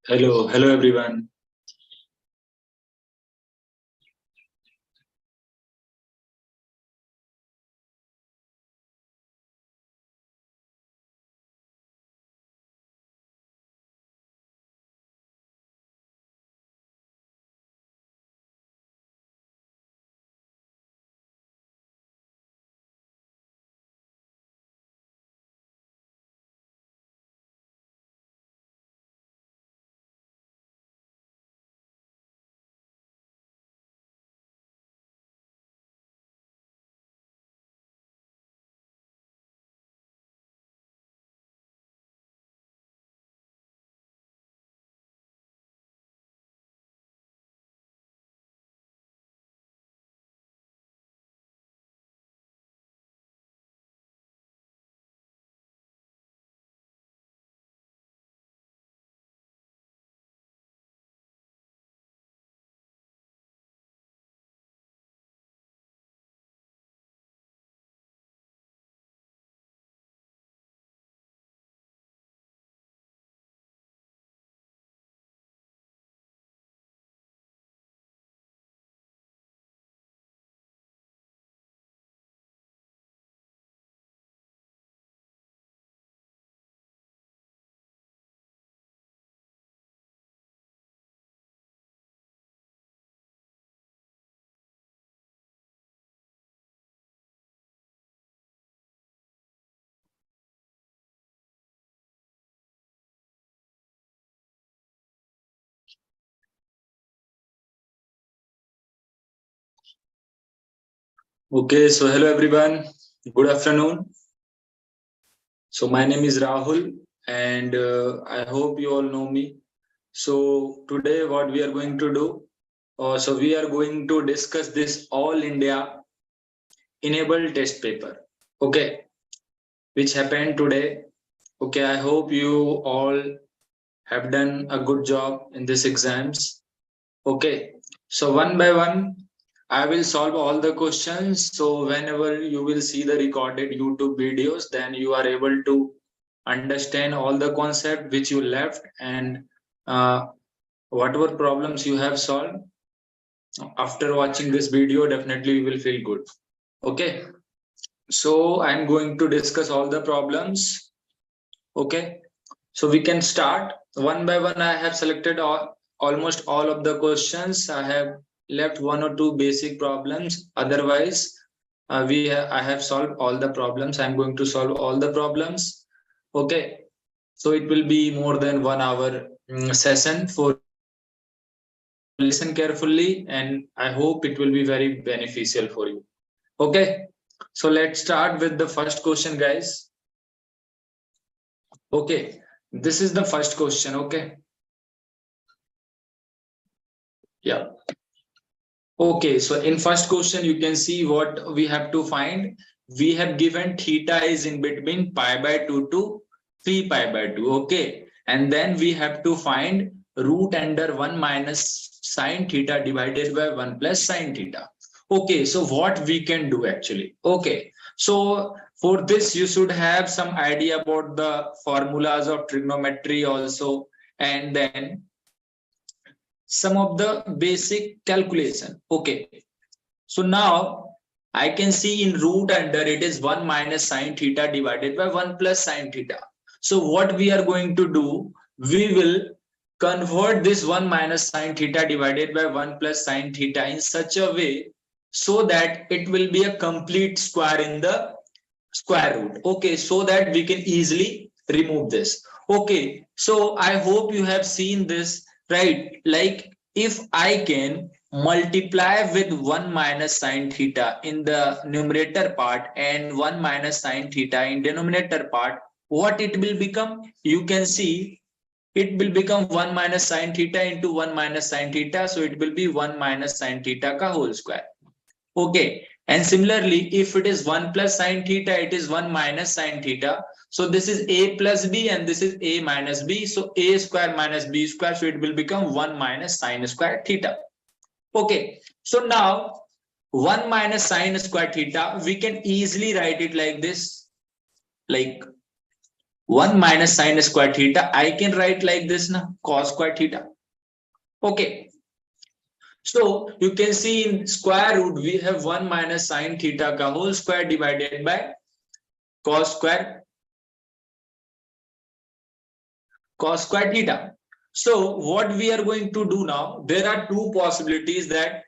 Hello everyone. Okay, so hello everyone. Good afternoon. So my name is Rahul and I hope you all know me. So today what we are going to do, so we are going to discuss this All India Enable Test Paper. Okay, which happened today. Okay, I hope you all have done a good job in this exams. Okay, so one by one, I will solve all the questions. So whenever you will see the recorded YouTube videos, then you are able to understand all the concept which you left and uh, whatever problems you have solved. After watching this video, definitely you will feel good. Okay, so I'm going to discuss all the problems. Okay, so we can start one by one. I have selected almost all of the questions. I have left one or two basic problems. Otherwise, I have solved all the problems. I'm going to solve all the problems. Okay, so it will be more than 1 hour session for listen carefully, and I hope it will be very beneficial for you. Okay, so let's start with the first question, guys. Okay, this is the first question. Okay, yeah. Okay, so in first question, you can see what we have to find. We have given theta is in between pi by 2 to 3 pi by 2. Okay, and then we have to find root under 1 minus sine theta divided by 1 plus sine theta. Okay, so what we can do actually? Okay, so for this, you should have some idea about the formulas of trigonometry also, and then some of the basic calculation. Okay, so now I can see in root under it is 1 minus sine theta divided by 1 plus sine theta. So what we are going to do, we will convert this 1 minus sine theta divided by 1 plus sine theta in such a way so that it will be a complete square in the square root. Okay, so that we can easily remove this. Okay, so I hope you have seen this, right? Like if I can multiply with 1 minus sine theta in the numerator part and 1 minus sine theta in denominator part, what it will become? You can see it will become 1 minus sine theta into 1 minus sine theta. So it will be 1 minus sine theta ka whole square. Okay. And similarly, if it is 1 plus sine theta, it is 1 minus sine theta. So this is a plus b and this is a minus b. So a square minus b square. So it will become 1 minus sine square theta. Okay. So now 1 minus sine square theta, we can easily write it like this. Like 1 minus sine square theta. I can write like this now, cos square theta. Okay. So you can see in square root, we have 1 minus sine theta ka whole square divided by cos square theta. So what we are going to do now, there are two possibilities that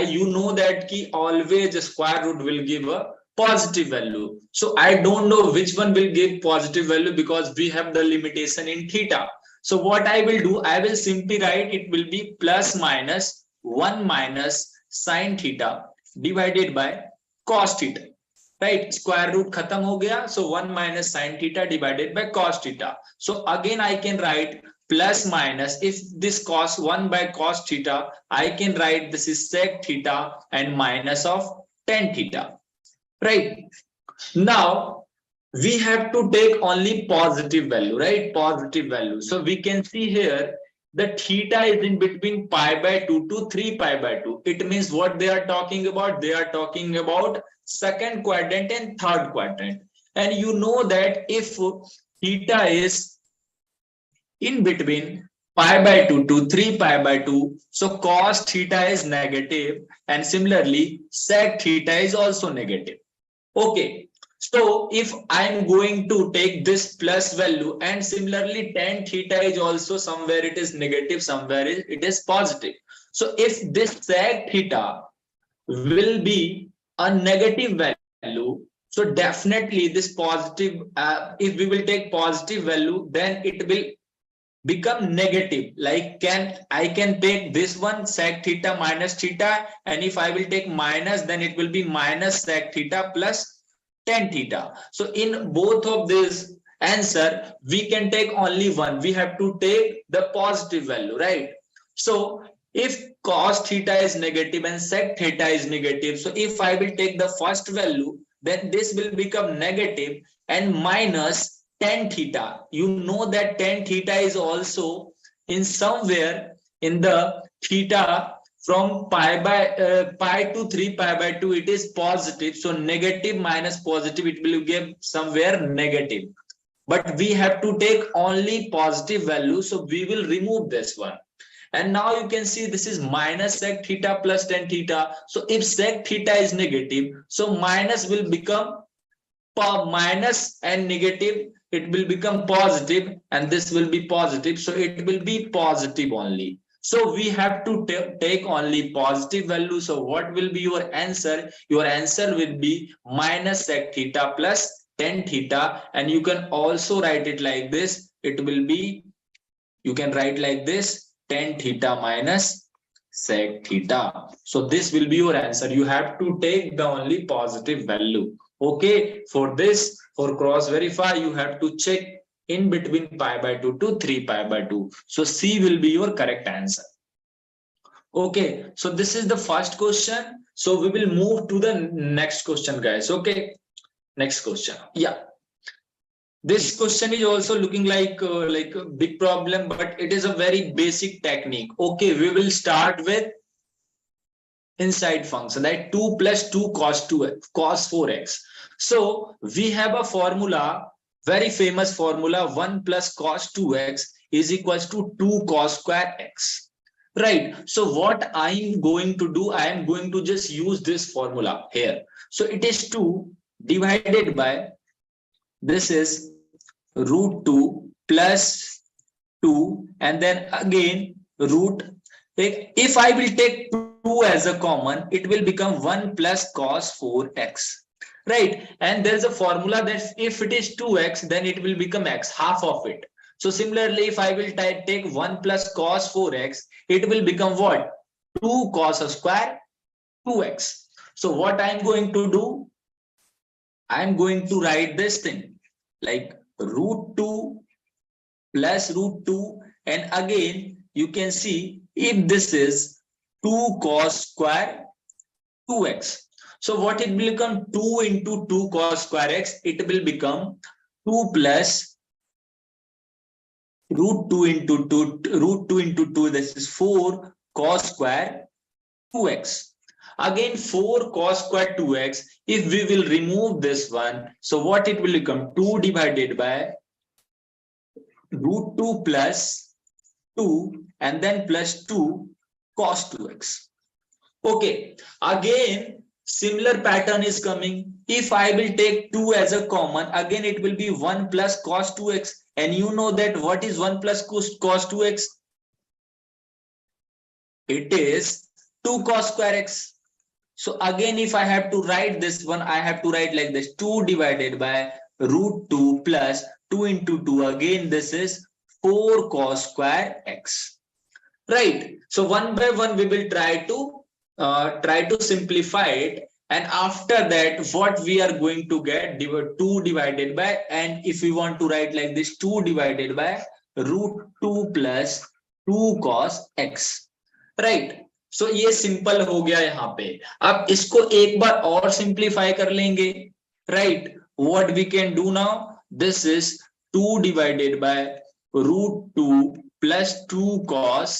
you know that ki always a square root will give a positive value. So I don't know which one will give positive value because we have the limitation in theta. So what I will do, I will simply write it will be plus minus 1 minus sine theta divided by cos theta. Right, square root khatam ho gaya, so 1 minus sine theta divided by cos theta. So again I can write plus minus, if this cos 1 by cos theta, I can write this is sec theta and minus of tan theta. Right, now we have to take only positive value, right? Positive value. So we can see here the theta is in between pi by 2 to 3 pi by 2. It means what they are talking about? They are talking about second quadrant and third quadrant. And you know that if theta is in between pi by 2 to 3 pi by 2, so cos theta is negative, and similarly sec theta is also negative. Okay, so if I'm going to take this plus value, and similarly tan theta is also somewhere it is negative, somewhere it is positive. So if this sec theta will be a negative value, so definitely this positive, if we will take positive value, then it will become negative. Like I can take this one sec theta minus theta, and if I will take minus, then it will be minus sec theta plus tan theta. So in both of this answer, we can take only one. We have to take the positive value, right? So if cos theta is negative and sec theta is negative, so if I will take the first value, then this will become negative and minus tan theta. You know that tan theta is also in somewhere in the theta from pi to 3 pi by 2, it is positive. So negative minus positive, it will give somewhere negative. But we have to take only positive value. So we will remove this one. And now you can see this is minus sec theta plus tan theta. So if sec theta is negative, so minus will become minus and negative, it will become positive, and this will be positive, so it will be positive only. So we have to take only positive value. So what will be your answer? Your answer will be minus sec theta plus tan theta, and you can also write it like this. It will be, you can write like this, tan theta minus sec theta. So this will be your answer. You have to take the only positive value. Okay, for this, for cross verify, you have to check in between pi by 2 to 3 pi by 2. So C will be your correct answer. Okay, so this is the first question. So we will move to the next question, guys. Okay, next question. Yeah, this question is also looking like a big problem, but it is a very basic technique. Okay, we will start with inside function, like 2 plus 2 cos 2x, cos 4x. So we have a formula, very famous formula, 1 plus cos 2x is equals to 2 cos square x. Right. So what I'm going to do, I am going to just use this formula here. So it is 2 divided by, this is root 2 plus 2, and then again root. If I will take 2 as a common, it will become 1 plus cos 4x. Right. And there's a formula that if it is 2x, then it will become x, half of it. So similarly, if I will take 1 plus cos 4x, it will become what? 2 cos a square 2x. So what I'm going to do, I'm going to write this thing like root 2 plus root 2, and again you can see if this is 2 cos square 2x. So what it will become? 2 into 2 cos square x, it will become 2 plus root 2 into 2, this is 4 cos square 2x. Again 4 cos square 2x, if we will remove this one, so what it will become? 2 divided by root 2 plus 2 and then plus 2 cos 2x. Okay, again similar pattern is coming. If I will take 2 as a common, again it will be 1 plus cos 2x, and you know that what is 1 plus cos 2x? It is 2 cos square x. So again, if I have to write this one, I have to write like this: 2 divided by root 2 plus 2 into 2. Again, this is 4 cos square x. Right. So one by one, we will try to simplify it. And after that, what we are going to get, 2 divided by, and if we want to write like this, 2 divided by root 2 plus 2 cos x. Right so ये simple हो गया यहाँ पे. अब इसको एक बार और simplify कर लेंगे. Right, what we can do now, this is 2 divided by root 2 plus 2 cos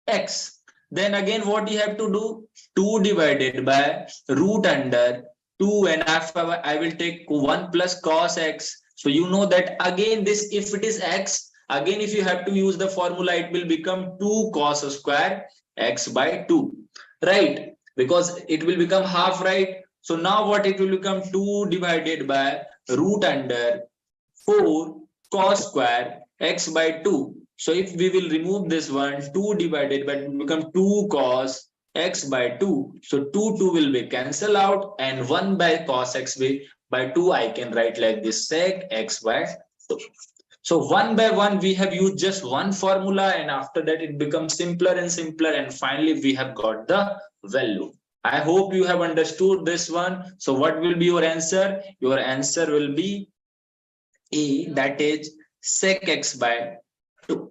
x. Then again what you have to do, 2 divided by root under 2, and after I will take 1 plus cos x. So you know that again this, if it is x, again if you have to use the formula, it will become 2 cos square x by 2, right? Because it will become half, right? So now what it will become, 2 divided by root under 4 cos square x by 2. So if we will remove this one, 2 divided by, it will become 2 cos x by 2. So 2 will be cancel out, and 1 by cos x by 2 I can write like this, sec x by 2. So one by one we have used just one formula, and after that it becomes simpler and simpler, and finally we have got the value. I hope you have understood this one. So what will be your answer? Your answer will be A, that is sec x by 2.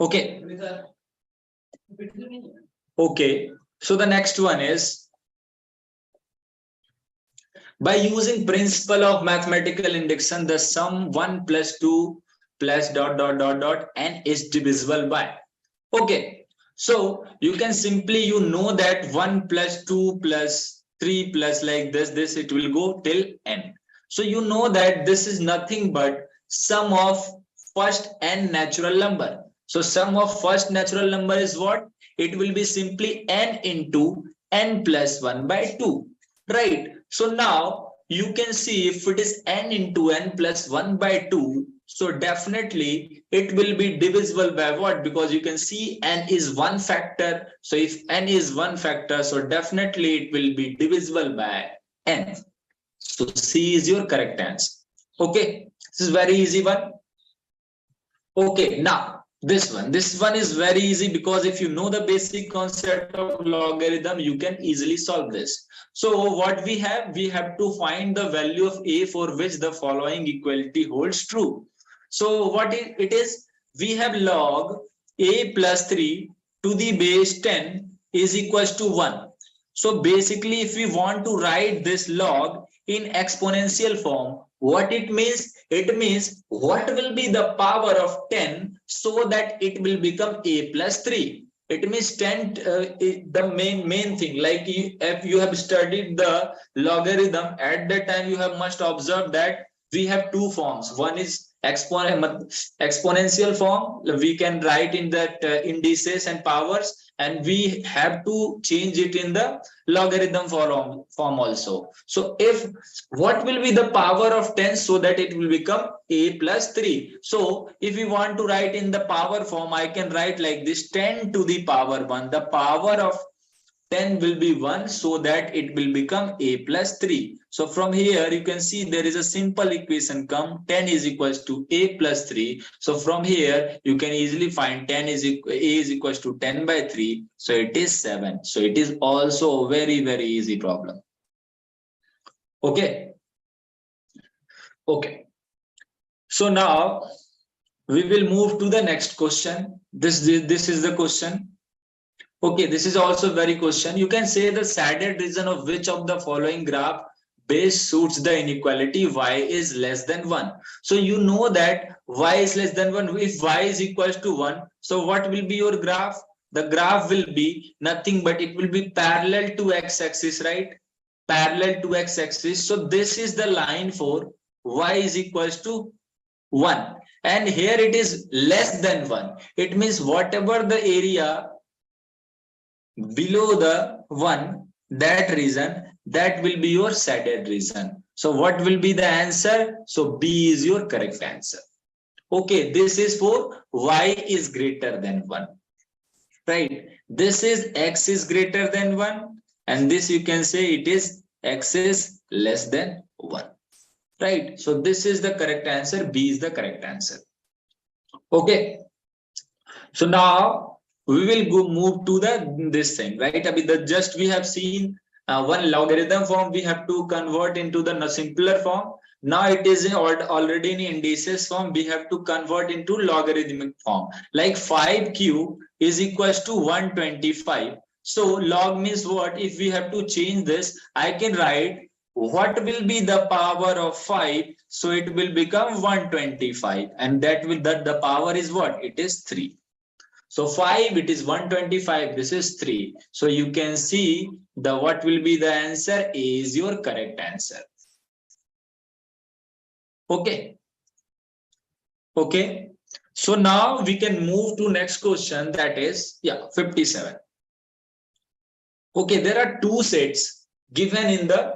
Okay. Okay. So the next one is, by using principle of mathematical induction, the sum 1 plus 2 plus dot dot dot dot n is divisible by. Okay. So you can simply, you know that 1 plus 2 plus 3 plus like this it will go till n. So you know that this is nothing but sum of first n natural number. So sum of first natural number is what? It will be simply n into n plus 1 by 2. Right. So now you can see, if it is n into n plus 1 by 2, so definitely it will be divisible by what? Because you can see n is one factor. So if n is one factor, so definitely it will be divisible by n. So C is your correct answer. Okay, this is very easy one. Okay, now this one is very easy, because if you know the basic concept of logarithm, you can easily solve this. So what we have to find the value of a for which the following equality holds true. So what it is, we have log a plus 3 to the base 10 is equals to 1. So basically, if we want to write this log in exponential form, what it means? It means what will be the power of 10 so that it will become a plus 3. It means 10, the main thing, like if you have studied the logarithm, at that time you have must observe that we have two forms. One is exponential form, we can write in that indices and powers, and we have to change it in the logarithm form also. So if what will be the power of 10 so that it will become a plus 3. So if we want to write in the power form, I can write like this: 10 to the power 1. The power of 10 will be 1 so that it will become a plus 3. So from here you can see there is a simple equation come: 10 is equals to a plus 3. So from here you can easily find 10 is a is equals to 10 by 3. So it is 7. So it is also a very, very easy problem. Okay. Okay. So now we will move to the next question. This is the question. Okay, this is also very question. You can say the shaded region of which of the following graph base suits the inequality y is less than 1. So you know that y is less than 1. If y is equals to 1, so what will be your graph? The graph will be nothing but it will be parallel to x-axis, right? Parallel to x-axis. So this is the line for y is equals to 1. And here it is less than 1. It means whatever the area below the 1, that region, that will be your shaded region. So what will be the answer? So B is your correct answer. Okay, this is for y is greater than 1. Right? This is x is greater than 1. And this you can say it is x is less than 1. Right? So this is the correct answer. B is the correct answer. Okay. So now we will go move to the this thing, right? Just we have seen one logarithm form we have to convert into the simpler form. Now it is already in indices form. We have to convert into logarithmic form. Like 5 cube is equals to 125. So log means what? If we have to change this, I can write what will be the power of 5. So it will become 125, and that will the power is what? It is 3. So 5, it is 125, this is 3. So you can see the what will be the answer. A is your correct answer. Okay. Okay. So now we can move to next question, that is 57. Okay, there are two sets given in the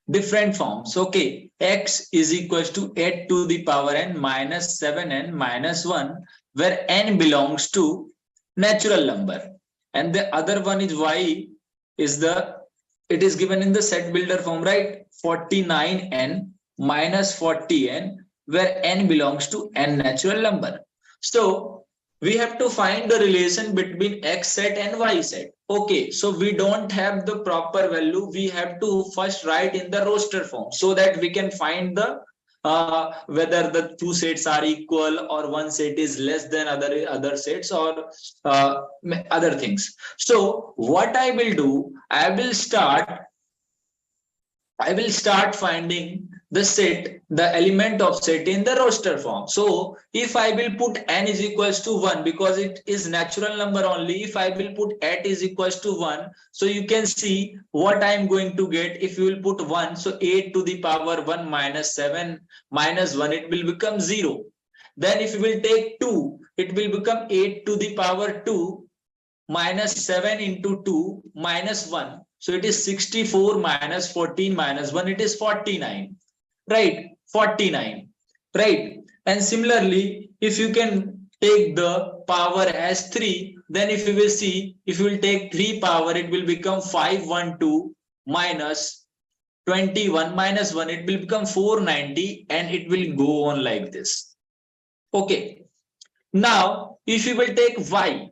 different forms. Okay, x is equals to 8 to the power n minus 7n minus 1, where n belongs to natural number, and the other one is y is it is given in the set builder form, right? 49n minus 40n, where n belongs to n natural number. So we have to find the relation between x set and y set. Okay, so we don't have the proper value. We have to first write in the roster form so that we can find the whether the two sets are equal or one set is less than other sets or other things. So what I will do, I will start finding the set, the element of set in the roster form. So if I will put n is equals to 1, because it is natural number only, if I will put 8 is equals to 1, so you can see what I am going to get. If you will put 1, so 8 to the power 1 minus 7 minus 1, it will become 0. Then if you will take 2, it will become 8 to the power 2 minus 7 into 2 minus 1. So it is 64 minus 14 minus 1, it is 49. Right, 49. Right. And similarly, if you can take the power as 3, then if you will see, if you will take 3 power, it will become 512 minus 21 minus 1, it will become 490, and it will go on like this. Okay. Now, if you will take y,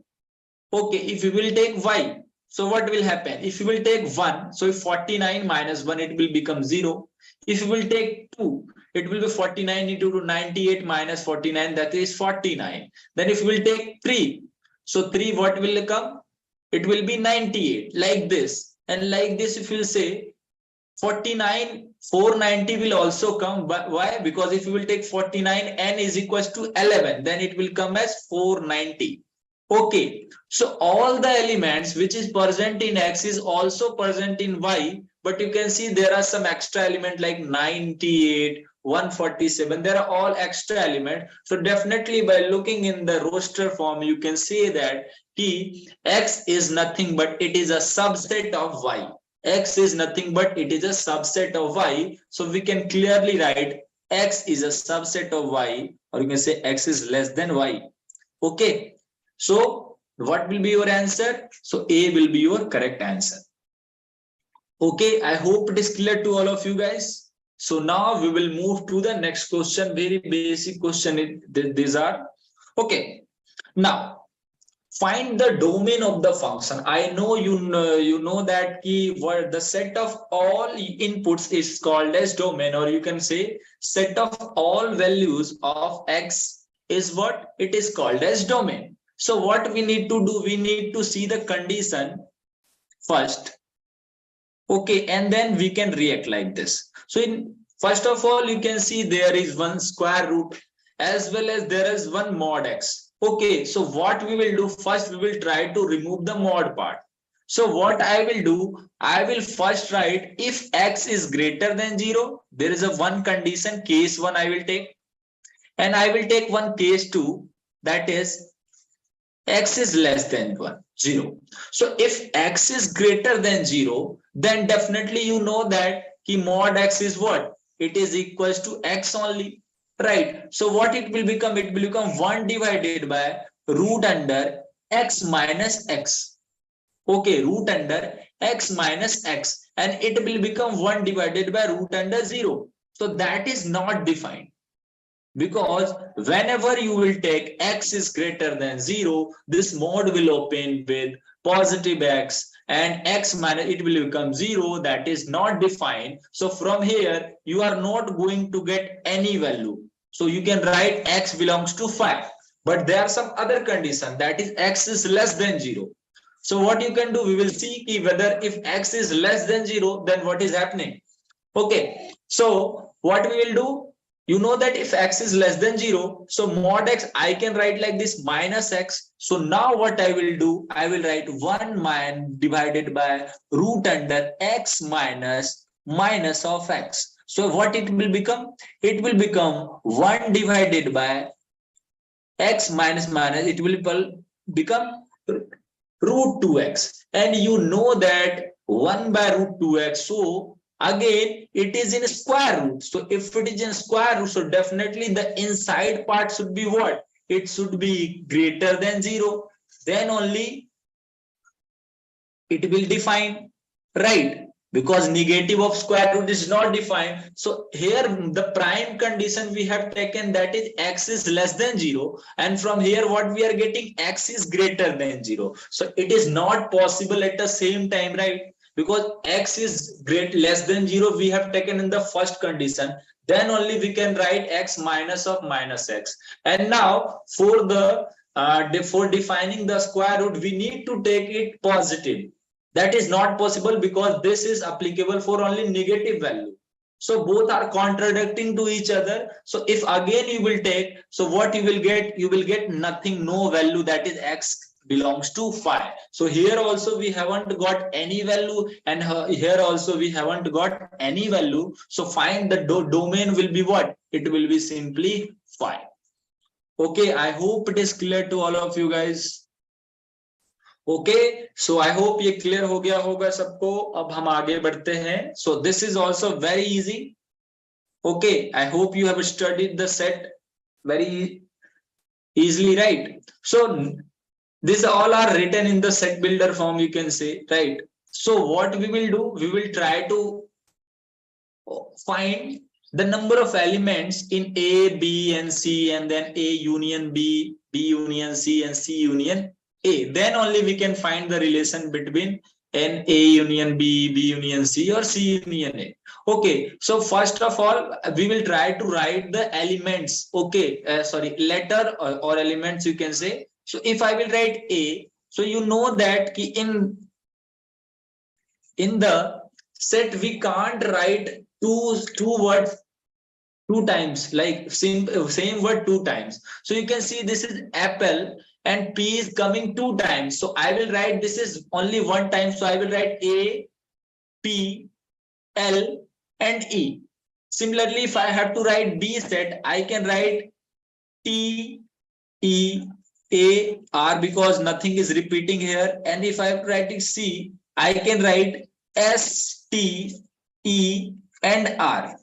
okay, if you will take y, so what will happen? If you will take 1, so 49 minus 1, it will become 0. If you will take 2, it will be 49 into 98 minus 49, that is 49. Then if you will take 3, so 3, what will come? It will be 98, like this. And like this, if you will say 49, 490 will also come. But why? Because if you will take 49, n is equals to 11, then it will come as 490. Okay, so all the elements which is present in x is also present in y, but you can see there are some extra element like 98, 147, there are all extra elements. So definitely by looking in the roster form, you can say that x is nothing but it is a subset of y. X is nothing but it is a subset of y. So we can clearly write x is a subset of y, or you can say x is less than y. Okay. So what will be your answer? So A will be your correct answer. Okay, I hope it is clear to all of you guys. So now we will move to the next question. Very basic question these are. Okay, now find the domain of the function. I know you know that what the set of all inputs is called as domain, or you can say set of all values of x is what it is called as domain. So what we need to do, we need to see the condition first. Okay, and then we can react like this. So first of all, you can see there is one square root as well as there is one mod x. Okay, so what we will do first, we will try to remove the mod part. So what I will do, I will first write if x is greater than 0, there is a one condition, case 1 I will take, and I will take one case 2, that is x is less than 0. So if x is greater than 0, then definitely you know that mod x is what? It is equals to x only, right? So what it will become? It will become 1 divided by root under x minus x. Okay, root under x minus x, and it will become 1 divided by root under 0. So that is not defined, because whenever you will take x is greater than 0, this mode will open with positive x, and x minus it will become 0, that is not defined. So from here you are not going to get any value. So you can write x belongs to 5, but there are some other condition, that is x is less than 0. So what you can do, we will see whether if x is less than 0, then what is happening. Okay, so what we will do, you know that if x is less than 0, so mod x I can write like this minus x. So now what I will do, I will write 1 divided by root under x minus of x. So what it will become? It will become 1 divided by x minus, it will become root 2x, and you know that 1 by root 2x. So again it is in square root. So if it is in square root, so definitely the inside part should be what? It should be greater than 0. Then only it will define, right? Because negative of square root is not defined. So here the prime condition we have taken, that is x is less than 0, and from here what we are getting, x is greater than 0. So it is not possible at the same time, right? Because x is less than 0 we have taken in the first condition, then only we can write x minus of minus x. And now for the for defining the square root, we need to take it positive. That is not possible because this is applicable for only negative value. So both are contradicting to each other. So if again you will take, so what you will get nothing, no value, that is x belongs to 5. So here also we haven't got any value, and here also we haven't got any value. So find the domain will be what? It will be simply 5. Okay, I hope it is clear to all of you guys. Okay, so I hope ये clear हो गया होगा सबको. अब हम आगे बढ़ते हैं. So this is also very easy. Okay, I hope you have studied the set very easily, right? So these all are written in the set builder form, you can say, right? So what we will do, we will try to find the number of elements in A, B, and C, and then A union B, B union C, and C union A. Then only we can find the relation between an A union B, B union C, or C union A. Okay, so first of all, we will try to write the elements. Okay, sorry, letter or elements, you can say. So if I will write A, so you know that in the set we can't write two words two times, like same word two times. So you can see this is apple, and P is coming two times. So I will write this is only one time. So I will write A, P, L, and E. Similarly, if I have to write B set, I can write T, E, A, R, because nothing is repeating here. And if I am writing C, I can write S, T, E, and R.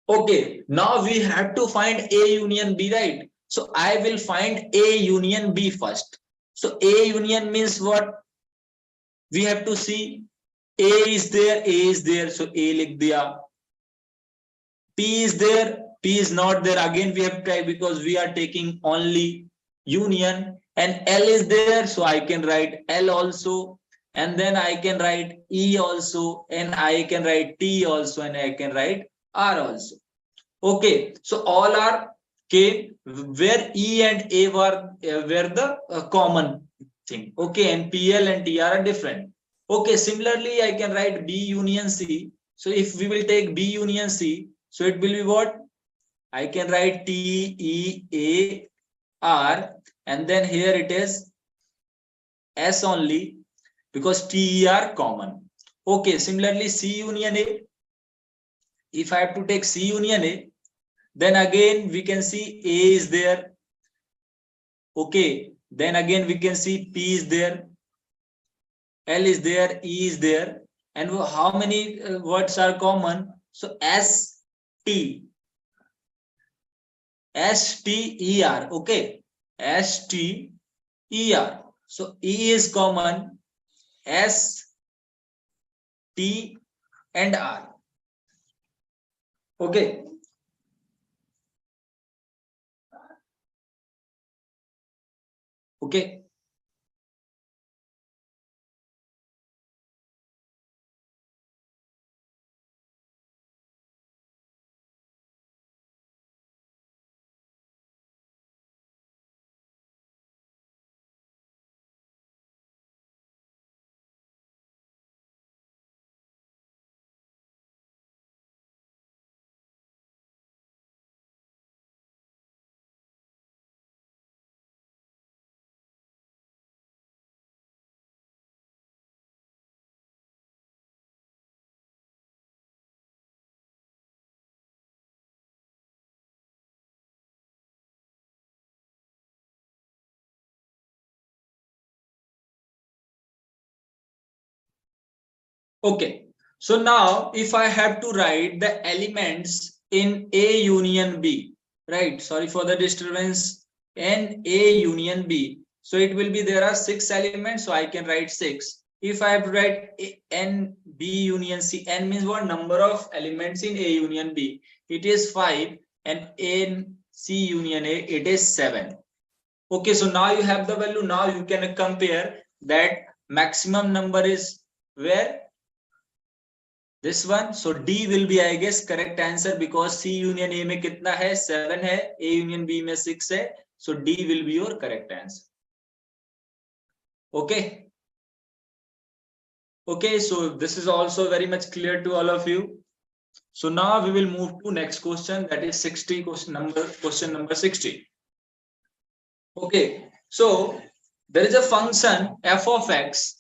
Okay, now we have to find A union B, right? So I will find A union B first. So A union means what? We have to see A is there, A is there. So A likh diya. P is there, P is not there. Again, we have to try because we are taking only union. And L is there, so I can write L also. And then I can write E also. And I can write T also. And I can write R also. Okay, so all are came where E and A were the common thing. Okay, and PL and TR are different. Okay, similarly, I can write B union C. So if we will take B union C, so it will be what? I can write T, E, A, R, and then here it is S only. because T, E are common. Okay, similarly C union A. If I have to take C union A, then again we can see A is there. Okay, then again we can see P is there, L is there, E is there, and how many words are common? So S, T, S, T, E, R. Okay, S, T, E, R. So E is common, S, T, and R. Okay. Okay. Okay. So now if I have to write the elements in A union B, right? Sorry for the disturbance. In A union B. So it will be, there are 6 elements. So I can write 6. If I have to write N B union C, N means what? Number of elements in A union B. It is 5, and in C union A, it is 7. Okay. So now you have the value. Now you can compare that maximum number is where? This one. So D will be, I guess, correct answer, because C union A में कितना है? 7 है, A union B में 6 है. So D will be your correct answer. Okay. Okay. So this is also very much clear to all of you. So now we will move to next question, that is 60, question number 60. Okay. So there is a function f of x,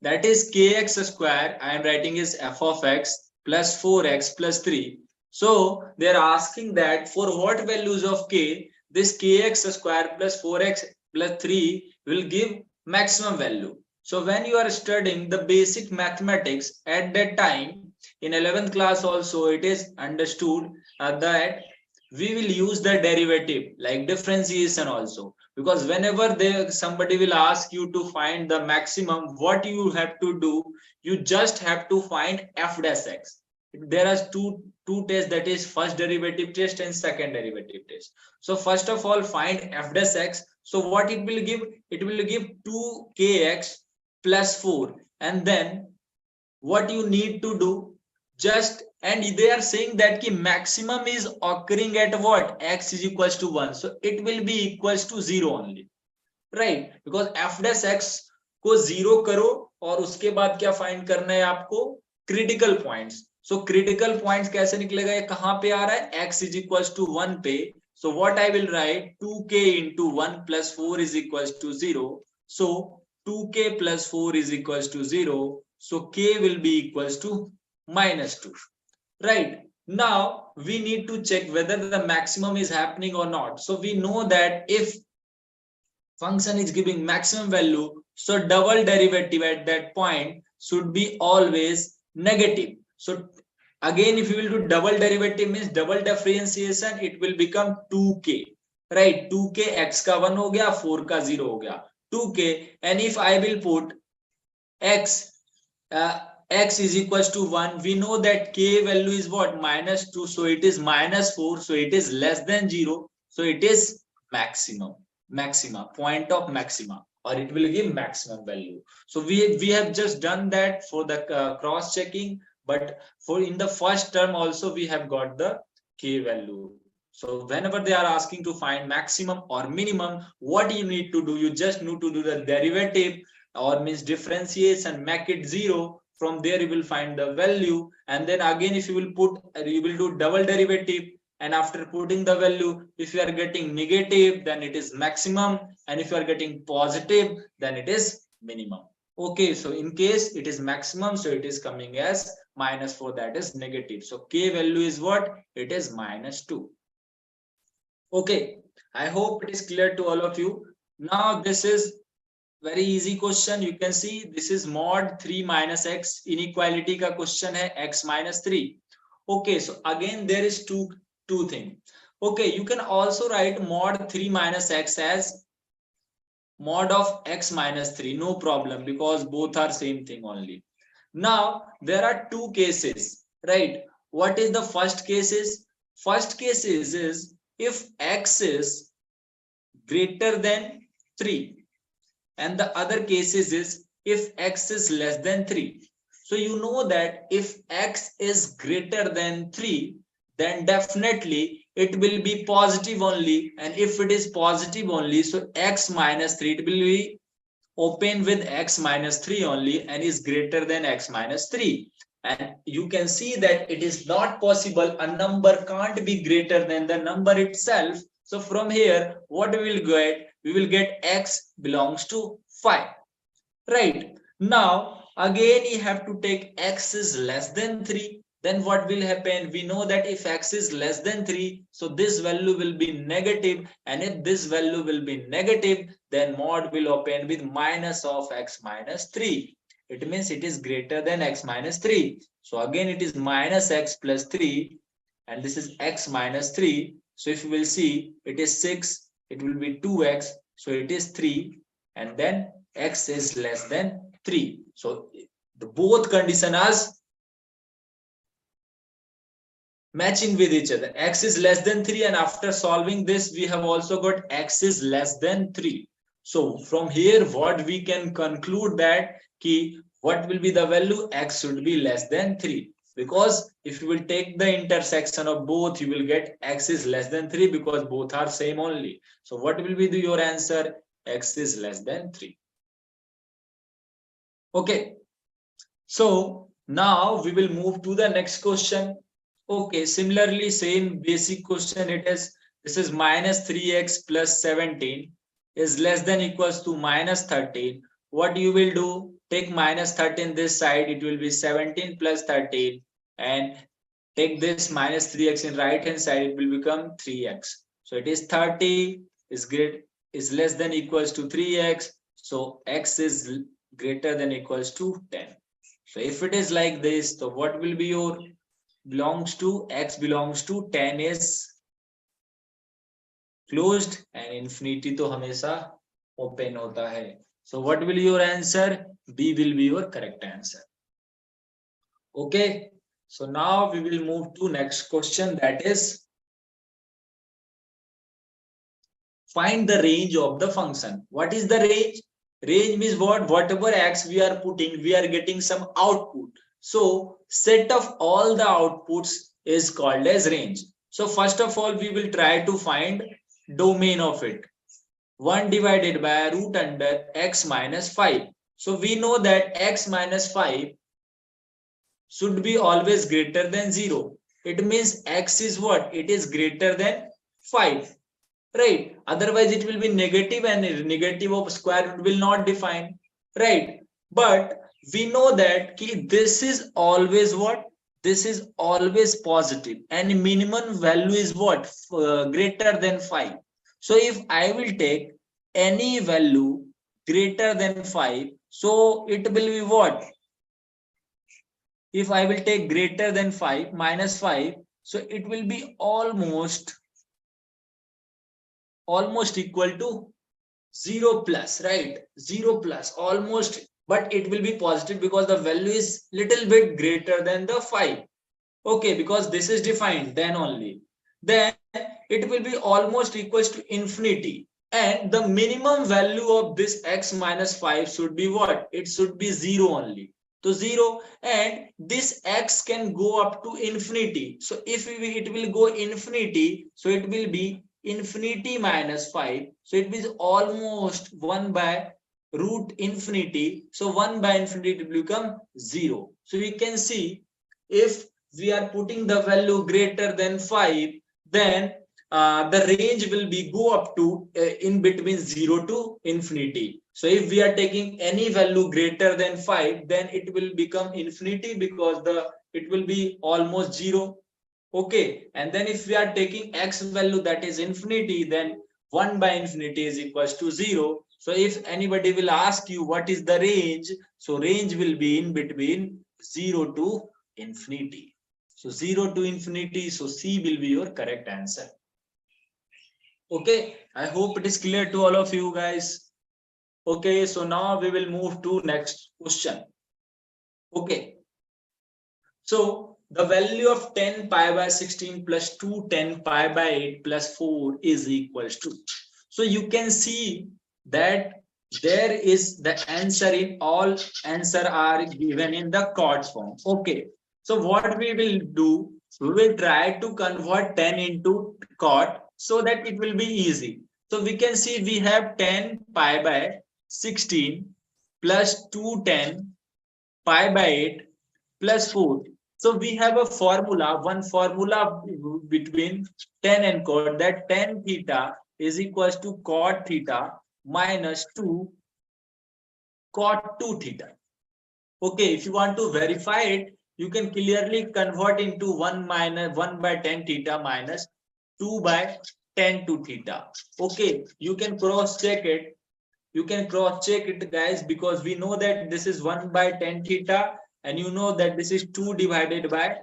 that is kx square. I am writing is f of x plus 4x plus 3. So they are asking that for what values of k this kx square plus 4x plus 3 will give maximum value. So when you are studying the basic mathematics at that time, in 11th class also, it is understood that we will use the derivative like differentiation also, because whenever somebody will ask you to find the maximum, what you have to do, you just have to find f dash x. There are two tests, that is first derivative test and second derivative test. So first of all, find f dash x. So what it will give? It will give 2kx plus 4, and then what you need to do, just, and they are saying that ki maximum is occurring at what? X is equals to 1. So it will be equals to 0 only, right? Because f dash x को 0 करो और उसके बाद क्या find करना है आपको? Critical points. So critical points कैसे निकलेगा? ये कहां पे आ रहा है? x is equals to 1 पे. So what I will write, 2k into 1 plus 4 is equals to 0. So 2k plus 4 is equals to 0. So k will be equals to minus 2. Right. Now we need to check whether the maximum is happening or not. So we know that if function is giving maximum value, so double derivative at that point should be always negative. So again, if you will do double derivative, means double differentiation, it will become 2k, right? 2k x का 1 हो गया, 4 का 0 हो गया, 2k. And if I will put x x is equals to 1, we know that k value is what? Minus 2. So it is minus 4. So it is less than 0. So it is maxima, point of maxima, or it will give maximum value. So we have just done that for the cross checking, but for in the first term also we have got the k value. So whenever they are asking to find maximum or minimum, what you need to do? You just need to do the derivative, or means differentiation, make it 0. From there you will find the value, and then again if you will do double derivative, and after putting the value, if you are getting negative, then it is maximum, and if you are getting positive, then it is minimum. Okay, so in case it is maximum, so it is coming as -4, that is negative. So K value is what? It is -2. Okay, I hope it is clear to all of you. Now this is very easy question. You can see this is mod 3 minus x inequality का question है x minus 3. Okay, so again there is two thing. Okay, you can also write mod 3 minus x as mod of x minus 3, no problem, because both are same thing only. Now there are two cases, right? What is the first cases? First case is if x is greater than 3, and the other cases is if x is less than 3. So you know that if x is greater than 3, then definitely it will be positive only, and if it is positive only, so x minus 3, it will be open with x minus 3 only and is greater than x minus 3. And you can see that it is not possible, a number can't be greater than the number itself. So from here what we will get? We will get x belongs to 5, right? Now again you have to take x is less than 3. Then what will happen? We know that if x is less than 3, so this value will be negative, and if this value will be negative, then mod will open with minus of x minus 3. It means it is greater than x minus 3. So again it is minus x plus 3, and this is x minus 3. So if you will see, it is 6, it will be 2x, so it is 3, and then x is less than 3. So the both condition are matching with each other. X is less than 3, and after solving this we have also got x is less than 3. So from here what we can conclude that what will be the value? X should be less than 3, because if you will take the intersection of both, you will get x is less than 3, because both are same only. So what will be your answer? X is less than 3. Okay, so now we will move to the next question. Okay, similarly same basic question it is. This is minus 3x plus 17 is less than equals to minus 13. What you will do? Take minus 13 this side, it will be 17 plus 13, and take this minus 3x in right hand side, it will become 3x. So it is 30 is less than equals to 3x. So x is greater than equals to 10. So if it is like this, so what will be your belongs to? X belongs to 10 is closed, and infinity to hamesha open hota hai. So what will your answer? B will be your correct answer. Okay, so now we will move to next question, that is find the range of the function. What is the range? Range means what? Whatever x we are putting, we are getting some output. So set of all the outputs is called as range. So first of all, we will try to find domain of it. 1 divided by root under x minus 5. So we know that x minus 5 should be always greater than 0. It means x is what? It is greater than 5. Right? Otherwise it will be negative, and negative of square root will not define. Right? But we know that this is always what? This is always positive, and minimum value is what? Greater than 5. So if I will take any value greater than 5, so it will be what? If I will take greater than 5 minus 5, so it will be almost equal to 0 plus, right? 0 plus almost, but it will be positive because the value is little bit greater than the 5. Okay, because this is defined, then only. Then it will be almost equals to infinity. And the minimum value of this x minus 5 should be what? It should be 0 only. So 0, and this x can go up to infinity. So if it will go infinity, so it will be infinity minus 5. So it is almost 1 by root infinity. So 1 by infinity it will become 0. So we can see if we are putting the value greater than 5, then the range will be go up to in between 0 to infinity. So if we are taking any value greater than 5, then it will become infinity because it will be almost 0. Okay, and then if we are taking x value that is infinity, then 1 by infinity is equals to 0. So if anybody will ask you what is the range, so range will be in between 0 to infinity. So 0 to infinity, so C will be your correct answer. Okay, I hope it is clear to all of you guys. Okay, so now we will move to next question. Okay, so the value of 10 pi by 16 plus 2 10 pi by 8 plus 4 is equals to. So you can see that there is the answer in all answer are given in the chords form. Okay, so what we will do, we will try to convert 10 into chord so that it will be easy. So we can see we have 10 pi by 16 plus 210 pi by 8 plus 4. So we have a formula, one formula between 10 and cot, that 10 theta is equals to cot theta minus 2 cot 2 theta. Okay, if you want to verify it, you can clearly convert into 1 by 10 theta minus 2 by 10 to theta. Okay, you can cross check it. You can cross check it, guys, because we know that this is 1 by 10 theta, and you know that this is 2 divided by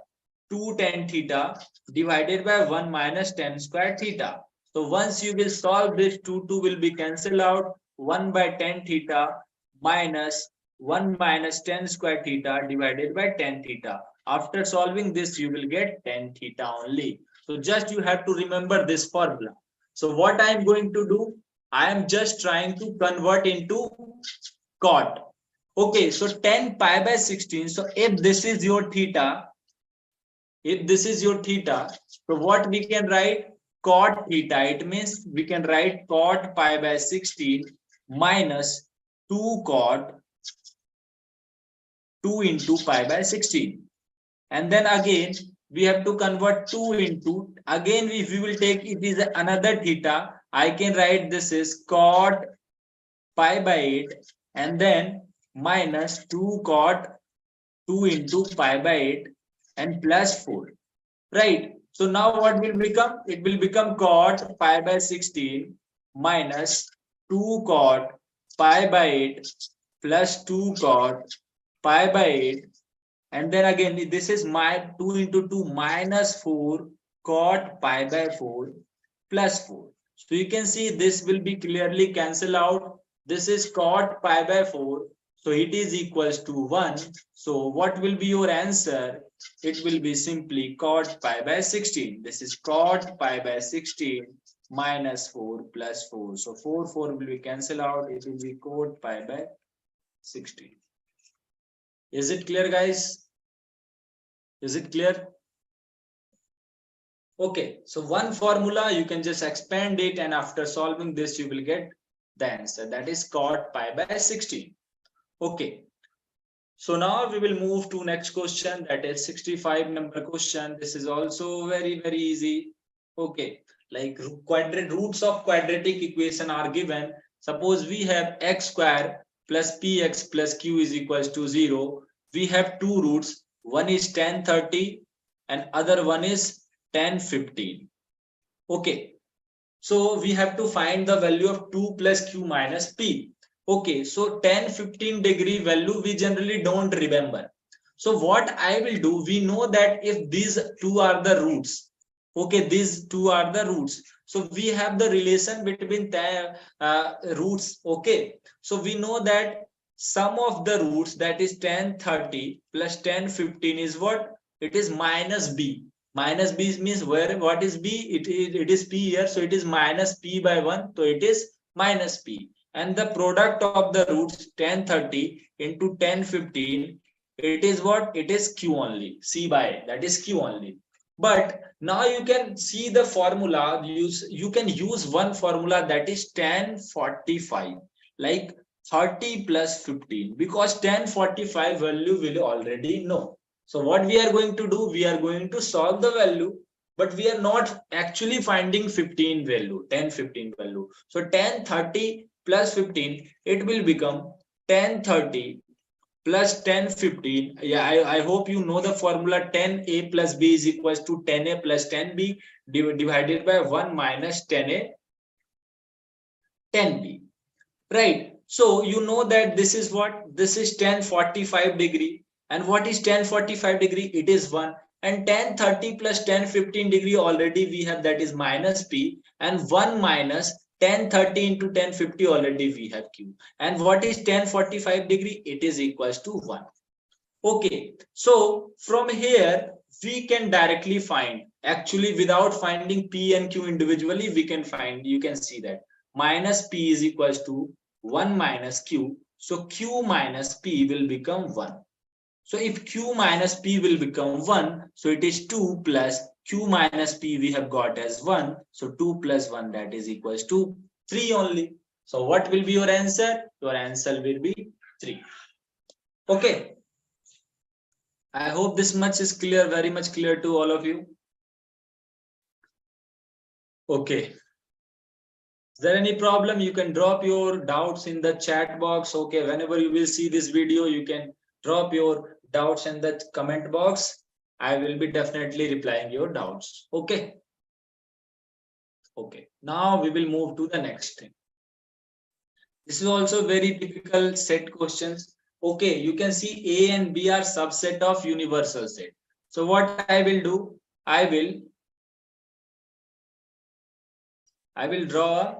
2 10 theta divided by 1 minus 10 square theta. So once you will solve this, 2 will be cancelled out. 1 by 10 theta minus 1 minus 10 square theta divided by 10 theta. After solving this, you will get 10 theta only. So just you have to remember this formula. So what I am going to do, I am just trying to convert into cot. Okay, so 10 pi by 16. So if this is your theta, so what we can write? Cot theta. It means we can write cot pi by 16 minus 2 cot 2 into pi by 16. And then again, we have to convert 2 into, again, if we will take it is another theta, I can write this is cot pi by 8 and then minus 2 cot 2 into pi by 8 and plus 4. Right. So now what will become? It will become cot pi by 16 minus 2 cot pi by 8 plus 2 cot pi by 8. And then again, this is my 2 into 2 minus 4 cot pi by 4 plus 4. So you can see this will be clearly cancelled out. This is cot pi by 4. So it is equals to 1. So what will be your answer? It will be simply cot pi by 16. This is cot pi by 16 minus 4 plus 4. So 4 will be cancelled out. It will be cot pi by 16. Is it clear, guys? Is it clear? Okay, so one formula, you can just expand it, and after solving this, you will get the answer. That is cot pi by 16. Okay, so now we will move to next question, that is 65 number question. This is also very easy. Okay, like roots of quadratic equation are given. Suppose we have x square plus px plus q is equals to 0. We have two roots. One is 10 30 and other one is 10 15. Okay, so we have to find the value of 2 plus q minus p. Okay, so 10 15 degree value we generally don't remember. So what I will do, we know that if these two are the roots, okay, these two are the roots, so we have the relation between the roots. Okay, so we know that sum of the roots, that is 10 30 plus 10 15 is what? It is minus b. Minus b means where, what is b? It is p here, so it is minus p by 1, so it is minus p. And the product of the roots 10 30 into 10 15, it is what? It is q only. C by, that is q only. But now you can see the formula. You can use one formula, that is 10 45, like 30 plus 15, because 10 45 value will already know. So what we are going to do, we are going to solve the value, but we are not actually finding 15 value, 10 15 value. So 10 30 plus 15, it will become 1030 plus 1015. Yeah, I hope you know the formula. 10a plus b is equals to 10a plus 10b divided by 1 minus 10a 10b. Right. So you know that this is what? This is 1045 degree. And what is 1045 degree? It is 1. And 1030 plus 1015 degree already we have, that is minus p. And 1 minus 1030 into 1050 already we have q. And what is 1045 degree? It is equals to 1. Okay. So from here we can directly find, actually without finding p and q individually, we can find, you can see that minus p is equals to 1 minus q. So q minus p will become 1. So if q minus p will become 1, so it is 2 plus q minus p we have got as 1. So 2 plus 1, that is equals to 3 only. So what will be your answer? Your answer will be 3. Okay. I hope this much is clear, very much clear to all of you. Okay. Is there any problem? You can drop your doubts in the chat box. Okay. Whenever you will see this video, you can drop your doubts in the comment box. I will be definitely replying your doubts. Okay. Okay. Now we will move to the next thing. This is also very typical set questions. Okay, you can see A and B are subset of universal set. So what I will do, I will draw a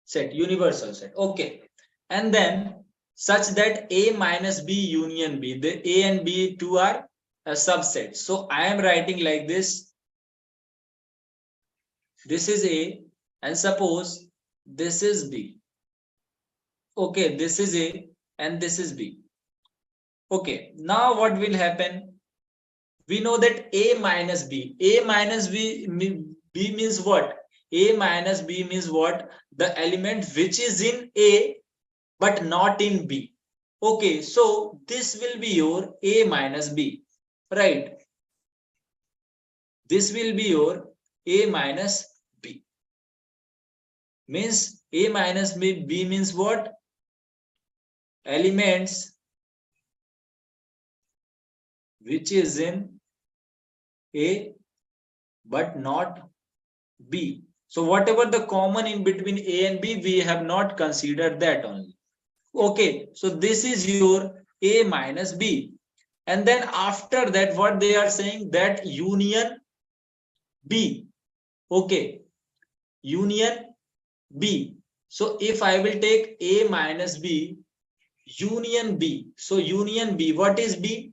set, universal set. Okay, and then such that A minus B union B, the A and B two are a subset. So I am writing like this. This is A, and suppose this is B. Okay, this is A and this is B. Okay, now what will happen? We know that A minus B. A minus B means what? A minus B means what? The element which is in A but not in B. Okay, so this will be your A minus B, right? This will be your A minus B. Means A minus B means what? Elements which is in A but not B. So whatever the common in between A and B, we have not considered that only. Okay, so this is your A minus B. And then after that, what they are saying, that union B. Okay, union B. So if I will take A minus B, union B. So union B, what is B?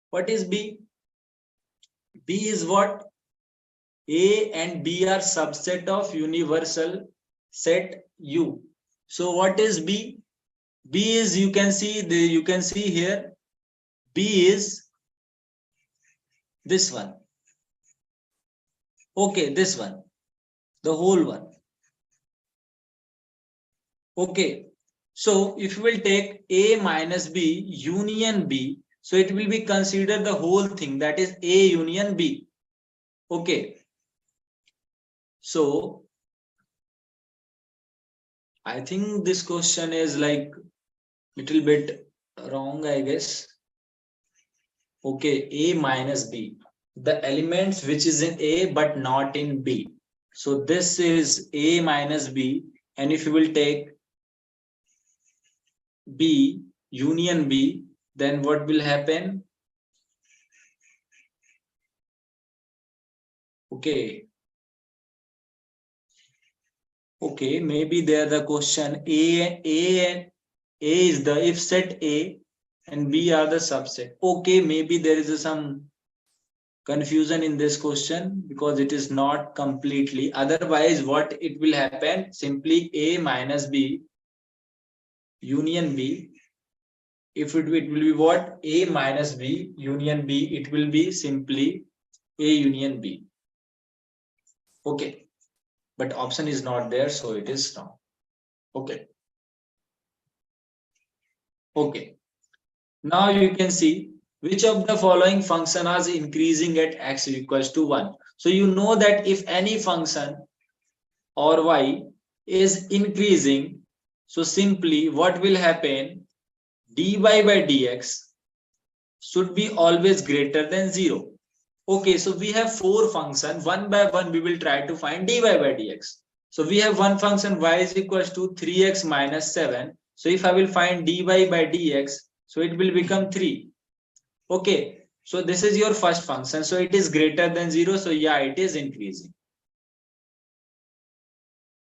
What is B? B is what? A and B are subset of universal set U. So what is B? B is, you can see here, B is this one. Okay, this one, the whole one. Okay, so if we will take A minus B union B, so it will be considered the whole thing, that is A union B. Okay, so I think this question is like little bit wrong, I guess. Okay, A minus B, the elements which is in A but not in B. So this is A minus B, and if you will take B union B, then what will happen? Okay, maybe there the question A is the if set A and B are the subset. Okay, maybe there is some confusion in this question because it is not completely. Otherwise, what it will happen? Simply A minus B union B. If it will be what? A minus B union B, it will be simply A union B. Okay, but option is not there, so it is wrong. Okay. Okay. Now you can see which of the following function is increasing at x equals to 1. So you know that if any function or y is increasing, so simply what will happen, dy by dx should be always greater than 0. Okay, so we have four functions. One by one, we will try to find dy by dx. So we have one function y is equals to 3x minus 7. So if I will find dy by dx, so it will become 3. Okay, so this is your first function. So it is greater than 0. So yeah, it is increasing.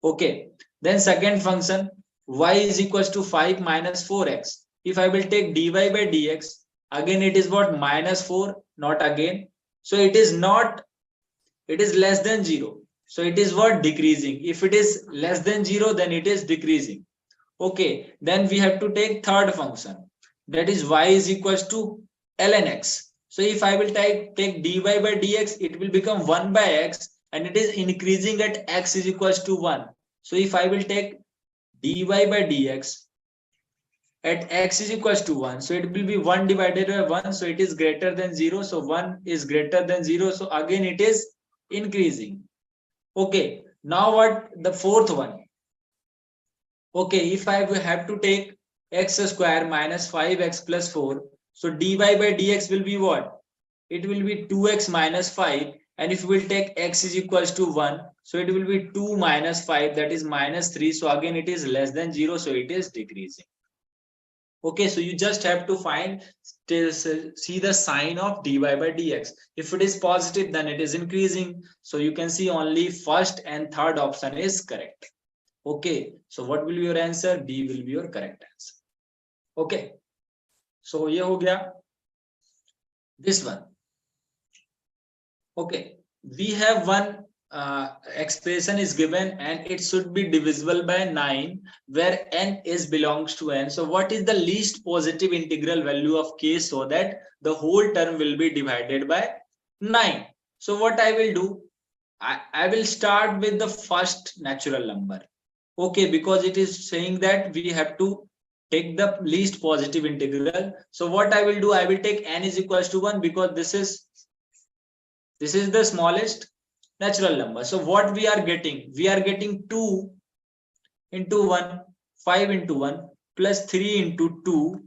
Okay, then second function, y is equals to 5 minus 4x. If I will take dy by dx, again it is what, minus 4, not again. So it is not, it is less than 0. So it is what, decreasing. If it is less than 0, then it is decreasing. Okay, then we have to take third function, that is y is equals to ln x. So if I will take dy by dx, it will become 1 by x, and it is increasing at x is equals to 1. So if I will take dy by dx at x is equals to 1, so it will be 1 divided by 1, so it is greater than 0. So 1 is greater than 0, so again it is increasing. Okay, now what, the fourth one. Okay, if I have to take x square minus 5x plus 4, so dy by dx will be what? It will be 2x minus 5, and if we will take x is equals to 1, so it will be 2 minus 5, that is minus 3. So again it is less than 0, so it is decreasing. Okay, so you just have to find, see the sign of dy by dx. If it is positive, then it is increasing. So you can see only first and third option is correct. Okay, so what will be your answer? B will be your correct answer. Okay, so ये हो गया. This one. Okay, we have one expression is given and it should be divisible by 9 where n is belongs to n. So what is the least positive integral value of k so that the whole term will be divided by 9? So what I will do, I will start with the first natural number. Okay, because it is saying that we have to take the least positive integral. So what I will do, I will take n is equals to 1 because this is the smallest natural number. So what we are getting? We are getting 2 into 1, 5 into 1, plus 3 into 2,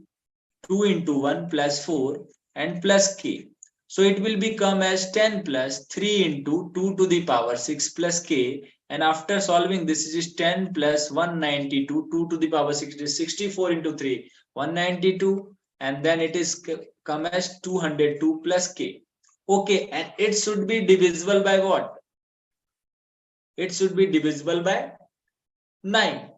2 into 1 plus 4, and plus k. So it will become as 10 plus 3 into 2 to the power 6 plus k. And after solving this is 10 plus 192, 2 to the power 6 is 64 into 3, 192. And then it is come as 202 plus k. Okay, and it should be divisible by what? It should be divisible by 9.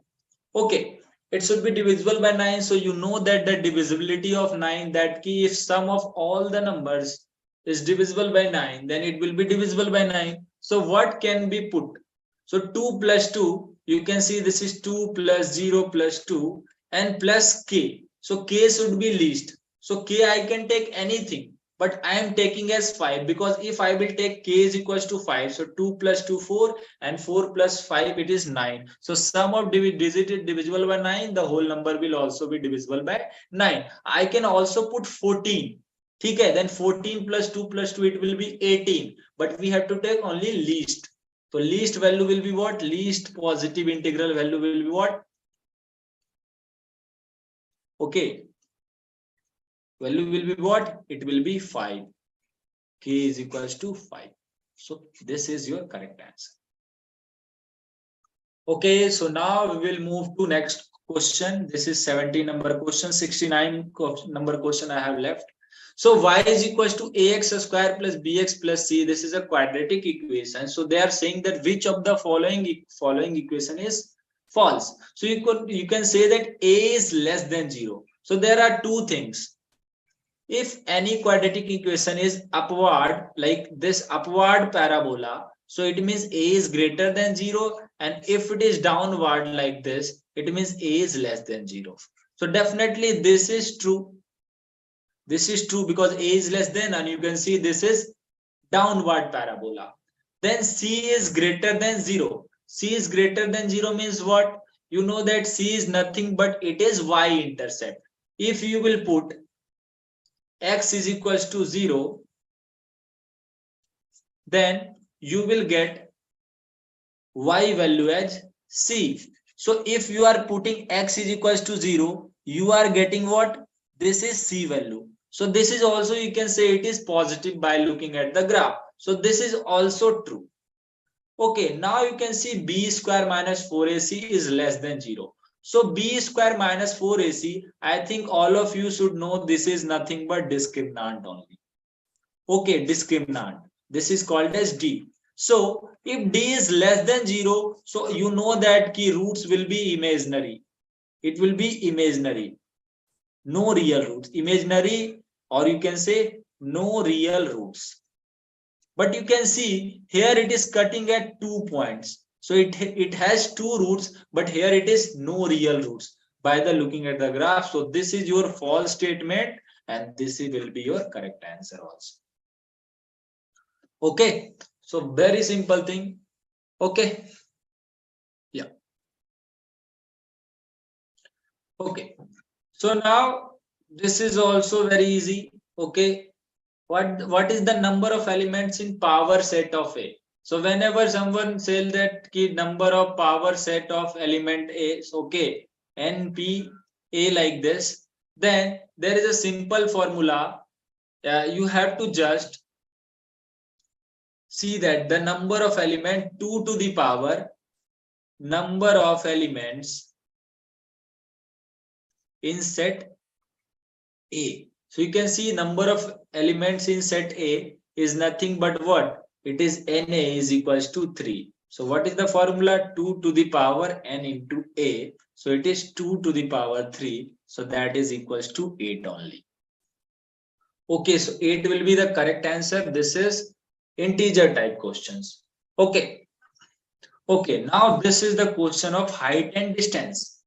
Okay, it should be divisible by 9. So you know that the divisibility of 9, that key, if sum of all the numbers is divisible by 9, then it will be divisible by 9. So what can be put? So 2 plus 2, you can see this is 2 plus 0 plus 2 and plus k. So k should be least. So k I can take anything, but I am taking as 5 because if I will take k is equals to 5, so 2 plus 2 4 and 4 plus 5 it is 9. So sum of digit divisible by 9, the whole number will also be divisible by 9. I can also put 14. Okay, then 14 plus 2 plus 2 it will be 18, but we have to take only least. So least value will be what? Least positive integral value will be what? Okay. Value will be what? It will be 5. K is equals to 5. So this is your correct answer. Okay, so now we will move to next question. This is 70 number question, 69 number question I have left. So y is equals to ax square plus bx plus c. This is a quadratic equation. So they are saying that which of the following equation is false. So you can say that a is less than 0. So there are two things. If any quadratic equation is upward, like this upward parabola, so it means a is greater than 0, and if it is downward like this, it means a is less than 0. So definitely this is true. This is true because a is less than, and you can see this is downward parabola. Then c is greater than 0. C is greater than 0 means what? You know that c is nothing but it is y-intercept. If you will put x is equals to 0, then you will get y value as c. So if you are putting x is equals to 0, you are getting what? This is c value. So this is also, you can say it is positive by looking at the graph. So this is also true. Okay, now you can see b square minus 4ac is less than 0. So b square minus 4ac, I think all of you should know this is nothing but discriminant only. Okay, discriminant. This is called as d. So if d is less than 0, so you know that key roots will be imaginary. It will be imaginary. No real roots. Imaginary, or you can say no real roots. But you can see here it is cutting at 2 points. So it has 2 roots, but here it is no real roots by the looking at the graph. So this is your false statement and this will be your correct answer also. Okay, so very simple thing. Okay, yeah. Okay, so now this is also very easy. Okay, what is the number of elements in power set of A? So whenever someone says that key number of power set of element A is okay, NP A like this, then there is a simple formula. You have to just see that the number of element 2 to the power number of elements in set A. So you can see number of elements in set A is nothing but what? It is Na is equals to 3. So what is the formula? 2 to the power n into A. So it is 2 to the power 3. So that is equals to 8 only. Okay, so 8 will be the correct answer. This is integer type questions. Okay. Okay, now this is the question of height and distance.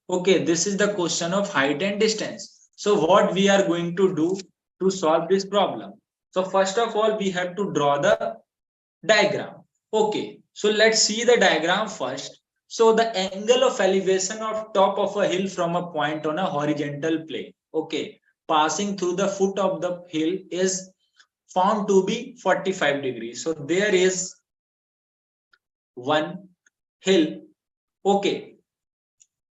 Okay, this is the question of height and distance. So what we are going to do to solve this problem? So first of all, we have to draw the diagram. Okay, so let's see the diagram first. So the angle of elevation of top of a hill from a point on a horizontal plane, okay, passing through the foot of the hill is found to be 45 degrees. So there is one hill, okay,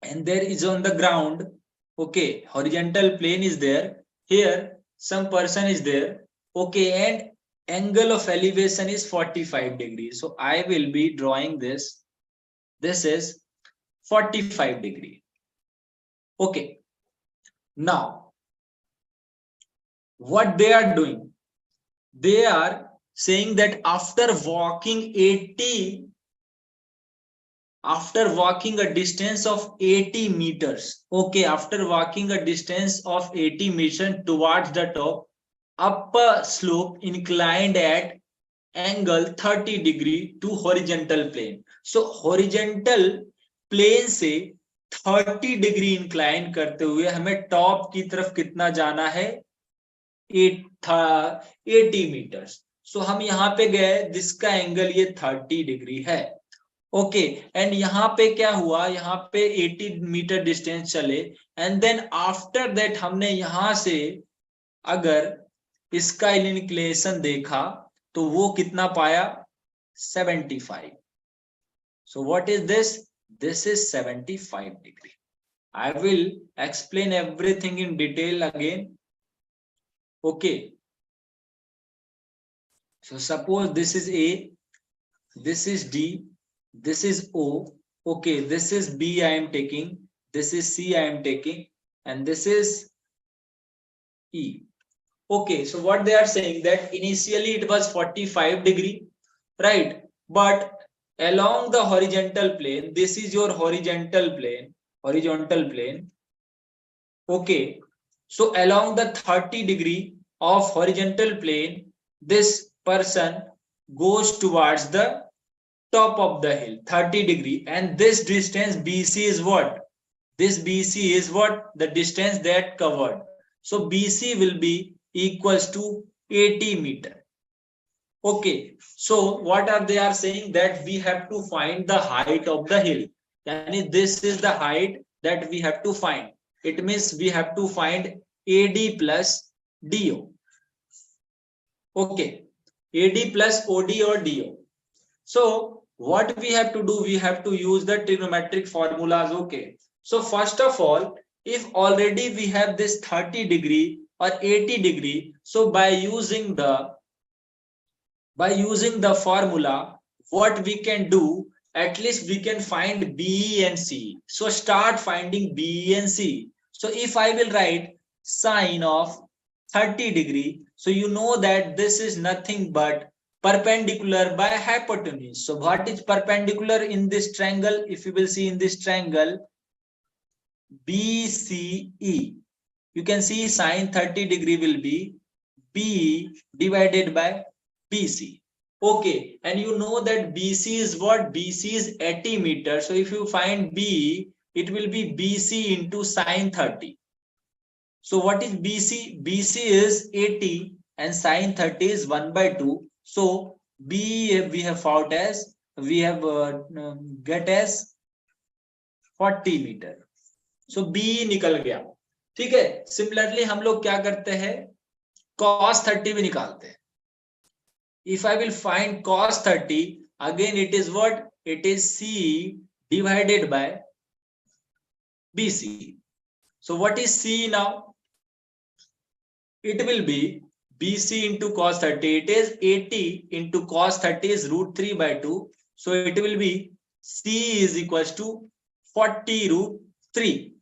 and there is on the ground, okay, horizontal plane is there, here some person is there, okay, and angle of elevation is 45 degrees. So I will be drawing this is 45 degree. Okay, now what they are doing, they are saying that after walking a distance of 80 meters, okay, after walking a distance of 80 meters towards the top, up a slope inclined at angle 30 degree to horizontal plane. So horizontal plane से 30 degree incline करते हुए हमें top की तरफ कितना जाना है? 80 metres. सो हम यहाँ पे गए, जिसका एंगल ये 30 डिग्री है. ओके, एंड यहाँ पे क्या हुआ, यहाँ पे 80 मीटर डिस्टेंस चले, एंड देन आफ्टर दैट हमने यहाँ से अगर इसका इंक्लिनेशन देखा तो वो कितना पाया? 75. So what is this? This is 75 degree. I will explain everything in detail again. Okay. So suppose this is A, this is D, this is O. Okay, this is B I am taking, this is C I am taking, and this is E. Okay, so what they are saying that initially it was 45 degree, right? But along the horizontal plane, this is your horizontal plane. Okay, so along the 30 degree of horizontal plane, this person goes towards the top of the hill, 30 degree, and this distance BC is what? This BC is what? The distance that covered. So BC will be equals to 80 meter. Okay, so what are they are saying that we have to find the height of the hill. Yani this is the height that we have to find. It means we have to find AD plus DO. Okay, AD plus OD or DO. So what we have to do, we have to use the trigonometric formulas. Okay, so first of all, if already we have this 30 degree or 80 degree, so by using the formula, what we can do, at least we can find B and C. So start finding B and C. So if I will write sine of 30 degree, so you know that this is nothing but perpendicular by hypotenuse. So what is perpendicular in this triangle? If you will see in this triangle BCE, you can see sine 30 degree will be B divided by BC. Okay, and you know that BC is what? BC is 80 meters. So if you find B, it will be BC into sine 30. So what is BC? BC is 80 and sine 30 is 1 by 2. So B we have found as, we have get as 40 meter. So B निकल गया. ठीक है. Similarly हम लोग क्या करते हैं? Cos 30 भी निकालते हैं. If I will find cos 30, again it is what? It is C divided by BC. So what is C now? It will be BC into cos 30. It is 80 into cos 30 is root 3 by 2. So it will be C is equals to 40 root 3.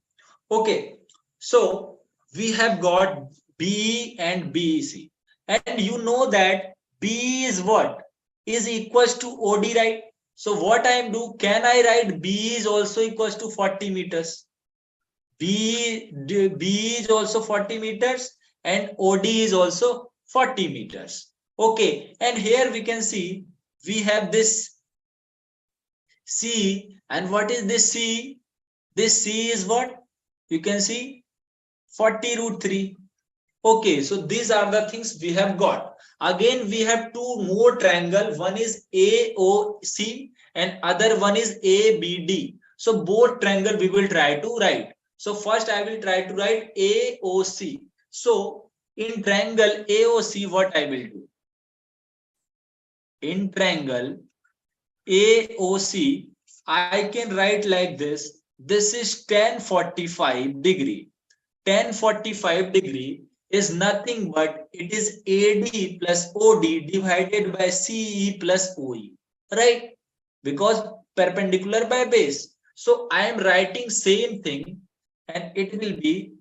Okay. So we have got B and BC. And you know that B is what? Is equals to OD, right? So what I am do? Can I write B is also equals to 40 meters? B is also 40 meters and OD is also 40 meters. Okay, and here we can see we have this C, and what is this C? This C is what? You can see 40 root 3. Okay, so these are the things we have got. Again, we have two more triangle. One is AOC and other one is ABD. So both triangle we will try to write. So first I will try to write AOC. So in triangle AOC, what I will do? In triangle AOC, I can write like this. This is tan 45 degree. Tan 45 degree is nothing but it is AD plus OD divided by CE plus OE, right? Because perpendicular by base. So I am writing same thing, and it will be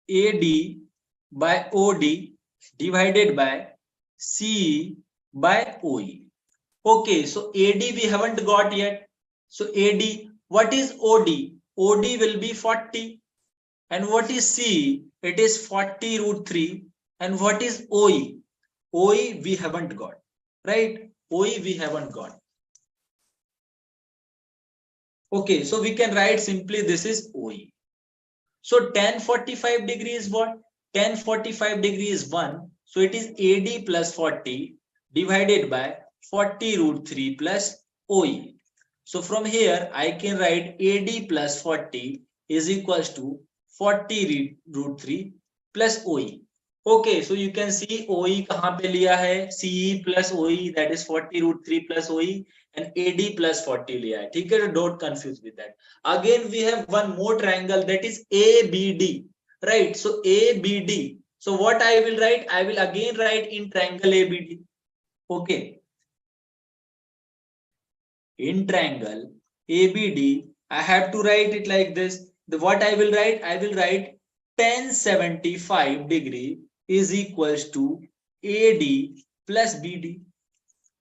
AD by OD divided by CE by OE. Okay, so AD we haven't got yet. So AD, what is OD? OD will be 40. And what is CE? It is 40 root 3. And what is OE? OE we haven't got, right? OE we haven't got. Okay, so we can write simply this is OE. So tan 45 degree is what? Tan 45 degree is 1. So it is AD plus 40 divided by 40 root 3 plus OE. So from here, I can write AD plus 40 is equals to 40 root 3 plus OE. Okay, so you can see OE kahan pe liya hai? CE plus OE, that is 40 root 3 plus OE, and AD plus 40 liya hai. Okay, so don't confuse with that. Again, we have one more triangle, that is ABD, right? So ABD. So what I will write? I will again write in triangle ABD. Okay. In triangle ABD, I have to write it like this. What I will write? I will write tan 75 degree is equals to AD plus BD.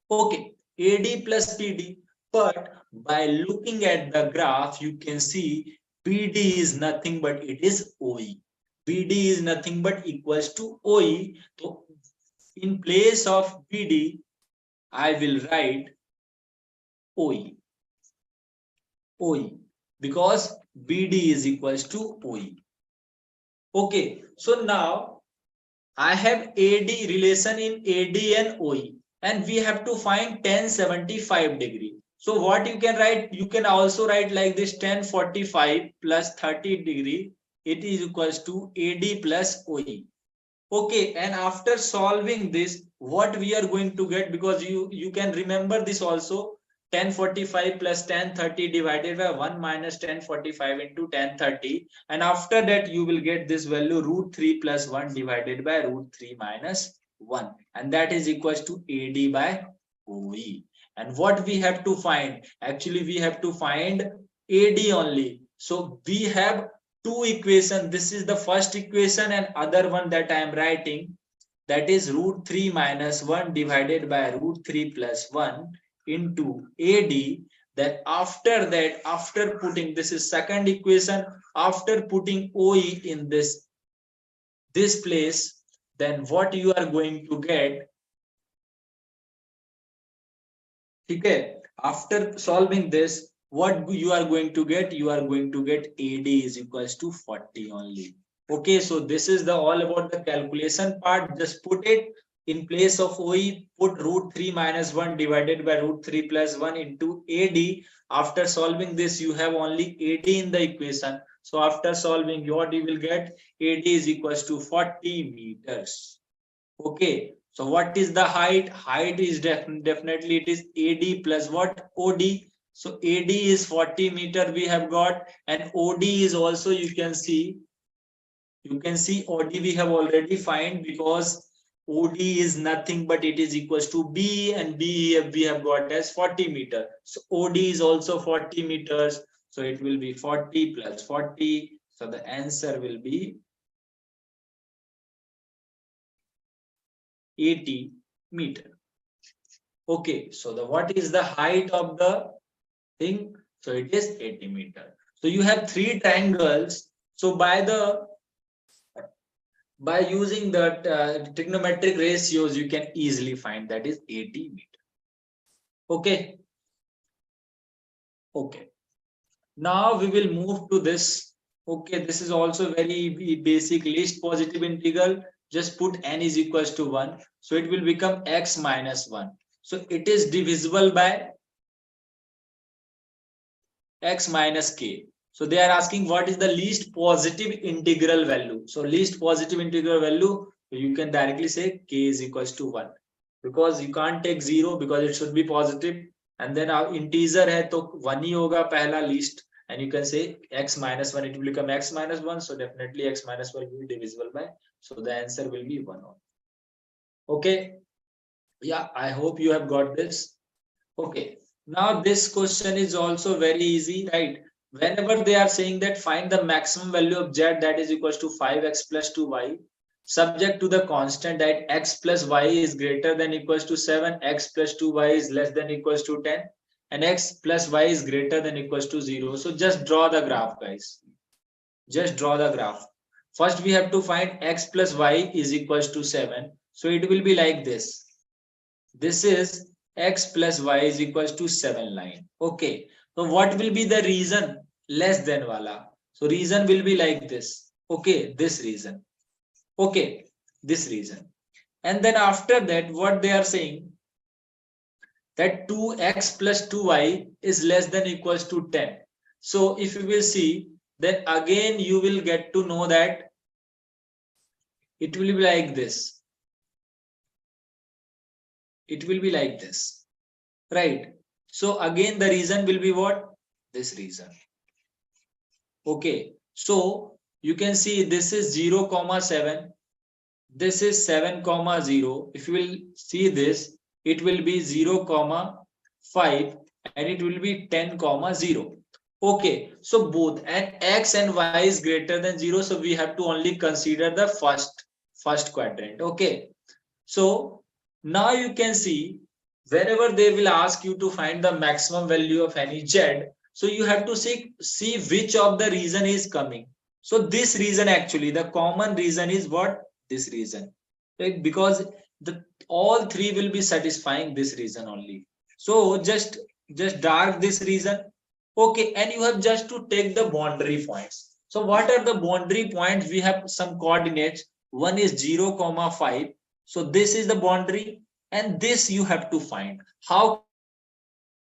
Okay, AD plus BD. But by looking at the graph, you can see BD is nothing but it is OE. BD is nothing but equals to OE. So in place of BD, I will write OE. OE, because BD is equals to OE. Okay, so now I have AD relation in AD and OE, and we have to find tan 75 degree. So what you can write? You can also write like this: tan 45 plus 30 degree. It is equals to AD plus OE. Okay, and after solving this, what we are going to get, because you can remember this also, 1045 plus 1030 divided by 1 minus 1045 into 1030, and after that you will get this value root 3 plus 1 divided by root 3 minus 1, and that is equals to AD by OE. And what we have to find, actually we have to find AD only. So we have two equation. This is the first equation, and other one that I am writing, that is root 3 minus 1 divided by root 3 plus 1 into AD. Then after that, after putting, this is second equation, after putting OE in this place, then what you are going to get, okay, after solving this, what you are going to get, you are going to get AD is equals to 40 only. Okay, so this is the all about the calculation part. Just put it in place of OE, put root 3 minus 1 divided by root 3 plus 1 into AD. After solving this, you have only AD in the equation. So after solving, what you will get, AD is equals to 40 meters. Okay, so what is the height? Height is definitely it is AD plus what? OD. So AD is 40 meter we have got, and OD is also, you can see OD we have already find, because OD is nothing but it is equals to B, and B we have got as 40 meter. So OD is also 40 meters. So it will be 40 plus 40. So the answer will be 80 meter. Okay, so the what is the height of the thing? So it is 80 meter. So you have three triangles. So by using the trigonometric ratios, you can easily find that is 80 meter. Okay. Okay. Now we will move to this. Okay, this is also very basic least positive integral. Just put n is equals to 1. So it will become x minus 1. So it is divisible by x minus k. So they are asking what is the least positive integral value. So least positive integral value, you can directly say k is equals to 1. Because you can't take 0 because it should be positive. And then our integer hai to 1 hi hoga pehla least. And you can say x minus 1, it will become x minus 1. So definitely x minus 1 will be divisible by. So the answer will be 1. Okay. Yeah, I hope you have got this. Okay. Now this question is also very easy, right? Whenever they are saying that find the maximum value of z, that is equals to 5x plus 2y, subject to the constant that x plus y is greater than equals to 7, x plus 2y is less than equals to 10, and x plus y is greater than equals to 0. So just draw the graph, guys. Just draw the graph. First we have to find x plus y is equals to 7. So it will be like this. This is x plus y is equals to 7 line. Okay. So what will be the reason? Less than wala. So reason will be like this. Okay. This reason. Okay. This reason. And then after that, what they are saying, that 2x plus 2y is less than equals to 10. So if you will see, then again you will get to know that it will be like this. It will be like this, right? So again the reason will be what? This reason. Okay, so you can see this is 0 comma 7, this is 7 comma 0. If you will see this, it will be 0 comma 5, and it will be 10 comma 0. Okay, so both, and x and y is greater than 0, so we have to only consider the first quadrant. Okay, so now you can see, wherever they will ask you to find the maximum value of any z, so you have to see which of the reason is coming. So this reason, actually the common reason is what? This reason, right? Because the all three will be satisfying this reason only. So just dark this reason. Okay, and you have just to take the boundary points. So what are the boundary points? We have some coordinates. One is 0 comma 5. So this is the boundary, and this you have to find. How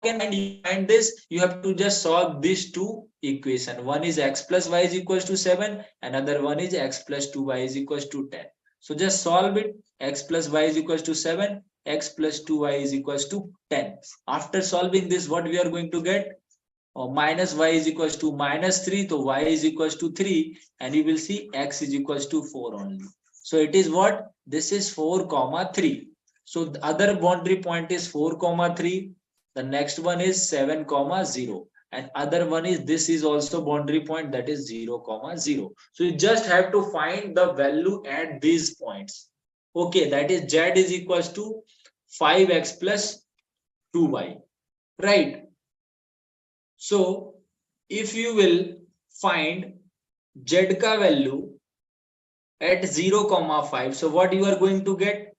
can you find this? You have to just solve these two equation. One is x plus y is equals to 7. Another one is x plus 2y is equals to 10. So just solve it. X plus y is equals to 7. X plus 2y is equals to 10. After solving this, what we are going to get? Minus y is equals to minus 3. So y is equals to 3. And you will see x is equals to 4 only. So it is what? This is 4 comma 3. So the other boundary point is 4 comma 3. The next one is 7 comma 0. And other one is, this is also boundary point, that is 0 comma 0. So you just have to find the value at these points. Okay, that is z is equals to 5x plus 2y. Right. So if you will find z ka value at 0 comma 5, so what you are going to get?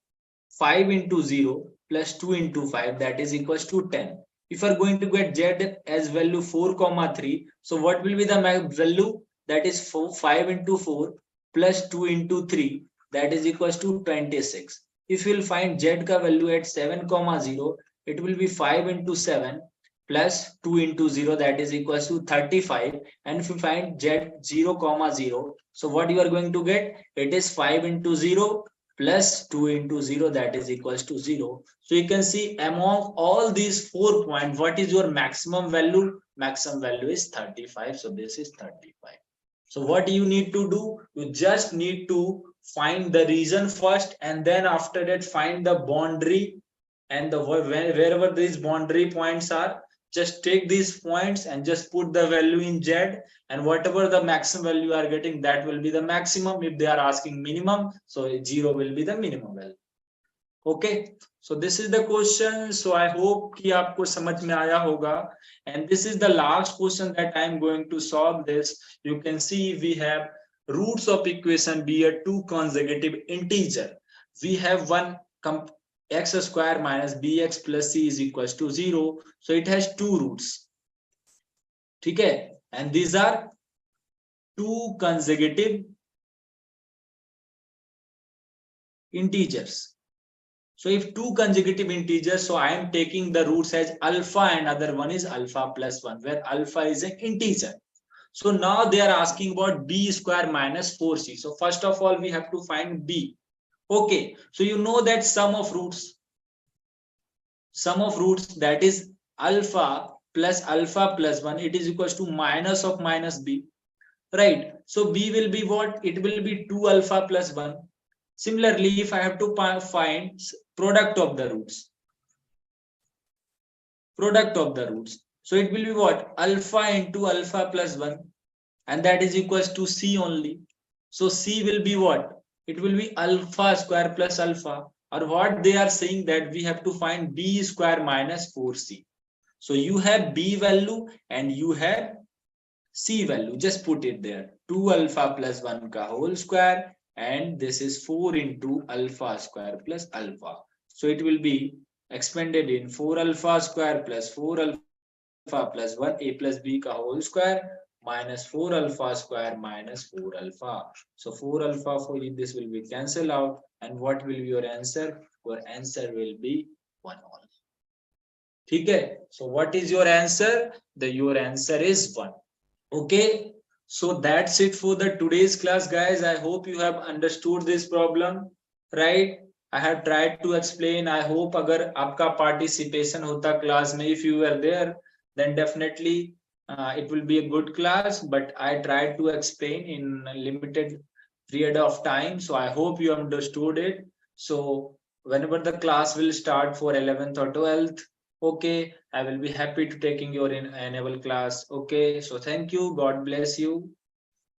5 into 0 plus 2 into 5, that is equals to 10. If you are going to get z as value 4 comma 3, so what will be the value? That is 5 into 4 plus 2 into 3, that is equals to 26. If you will find z ka value at 7 comma 0, it will be 5 into 7 plus 2 into 0, that is equals to 35. And if you find z 0 comma 0, so what you are going to get? It is 5 into 0 plus 2 into 0, that is equals to 0. So you can see among all these 4 points, what is your maximum value? Maximum value is 35. So this is 35. So what you need to do? You just need to find the region first, and then after that find the boundary, and the wherever these boundary points are, just take these points and just put the value in z, and whatever the maximum value you are getting, that will be the maximum. If they are asking minimum, so 0 will be the minimum value. Okay, so this is the question. So I hope कि आपको समझ में आया होगा. And this is the last question that I am going to solve this. You can see we have roots of equation be a two consecutive integer. We have one x square minus bx plus c is equals to 0. So it has two roots. ठीक है? And these are two consecutive integers. So if two consecutive integers, so I am taking the roots as alpha and other one is alpha plus 1, where alpha is an integer. So now they are asking about b square minus 4c. So first of all, we have to find b. Okay, so you know that sum of roots, that is alpha plus 1, it is equals to minus of minus b. Right. So b will be what? It will be 2 alpha plus 1. Similarly, if I have to find product of the roots, so it will be what? Alpha into alpha plus 1, and that is equals to c only. So c will be what? It will be alpha square plus alpha, or what they are saying that we have to find b square minus 4c. So you have b value and you have c value. Just put it there. 2 alpha plus 1 ka whole square, and this is 4 into alpha square plus alpha. So it will be expanded in 4 alpha square plus 4 alpha plus 1 a plus b ka whole square minus 4 alpha square minus 4 alpha. So 4 alpha for this will be cancelled out, and what will be your answer? Your answer will be 1 only. ठीक है? So what is your answer? Your answer is 1. Okay, so that's it for the today's class, guys. I hope you have understood this problem, right? I have tried to explain. I hope अगर आपका participation होता class में, if you were there, then definitely it will be a good class. But I tried to explain in a limited period of time, so I hope you understood it. So whenever the class will start for 11th or 12th, okay, I will be happy to taking your annual class. Okay, so thank you. God bless you.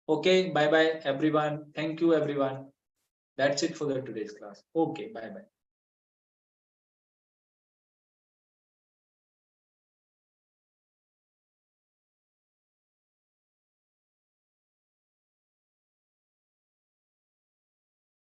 Okay, bye bye everyone. Thank you everyone. That's it for the today's class. Okay, bye bye.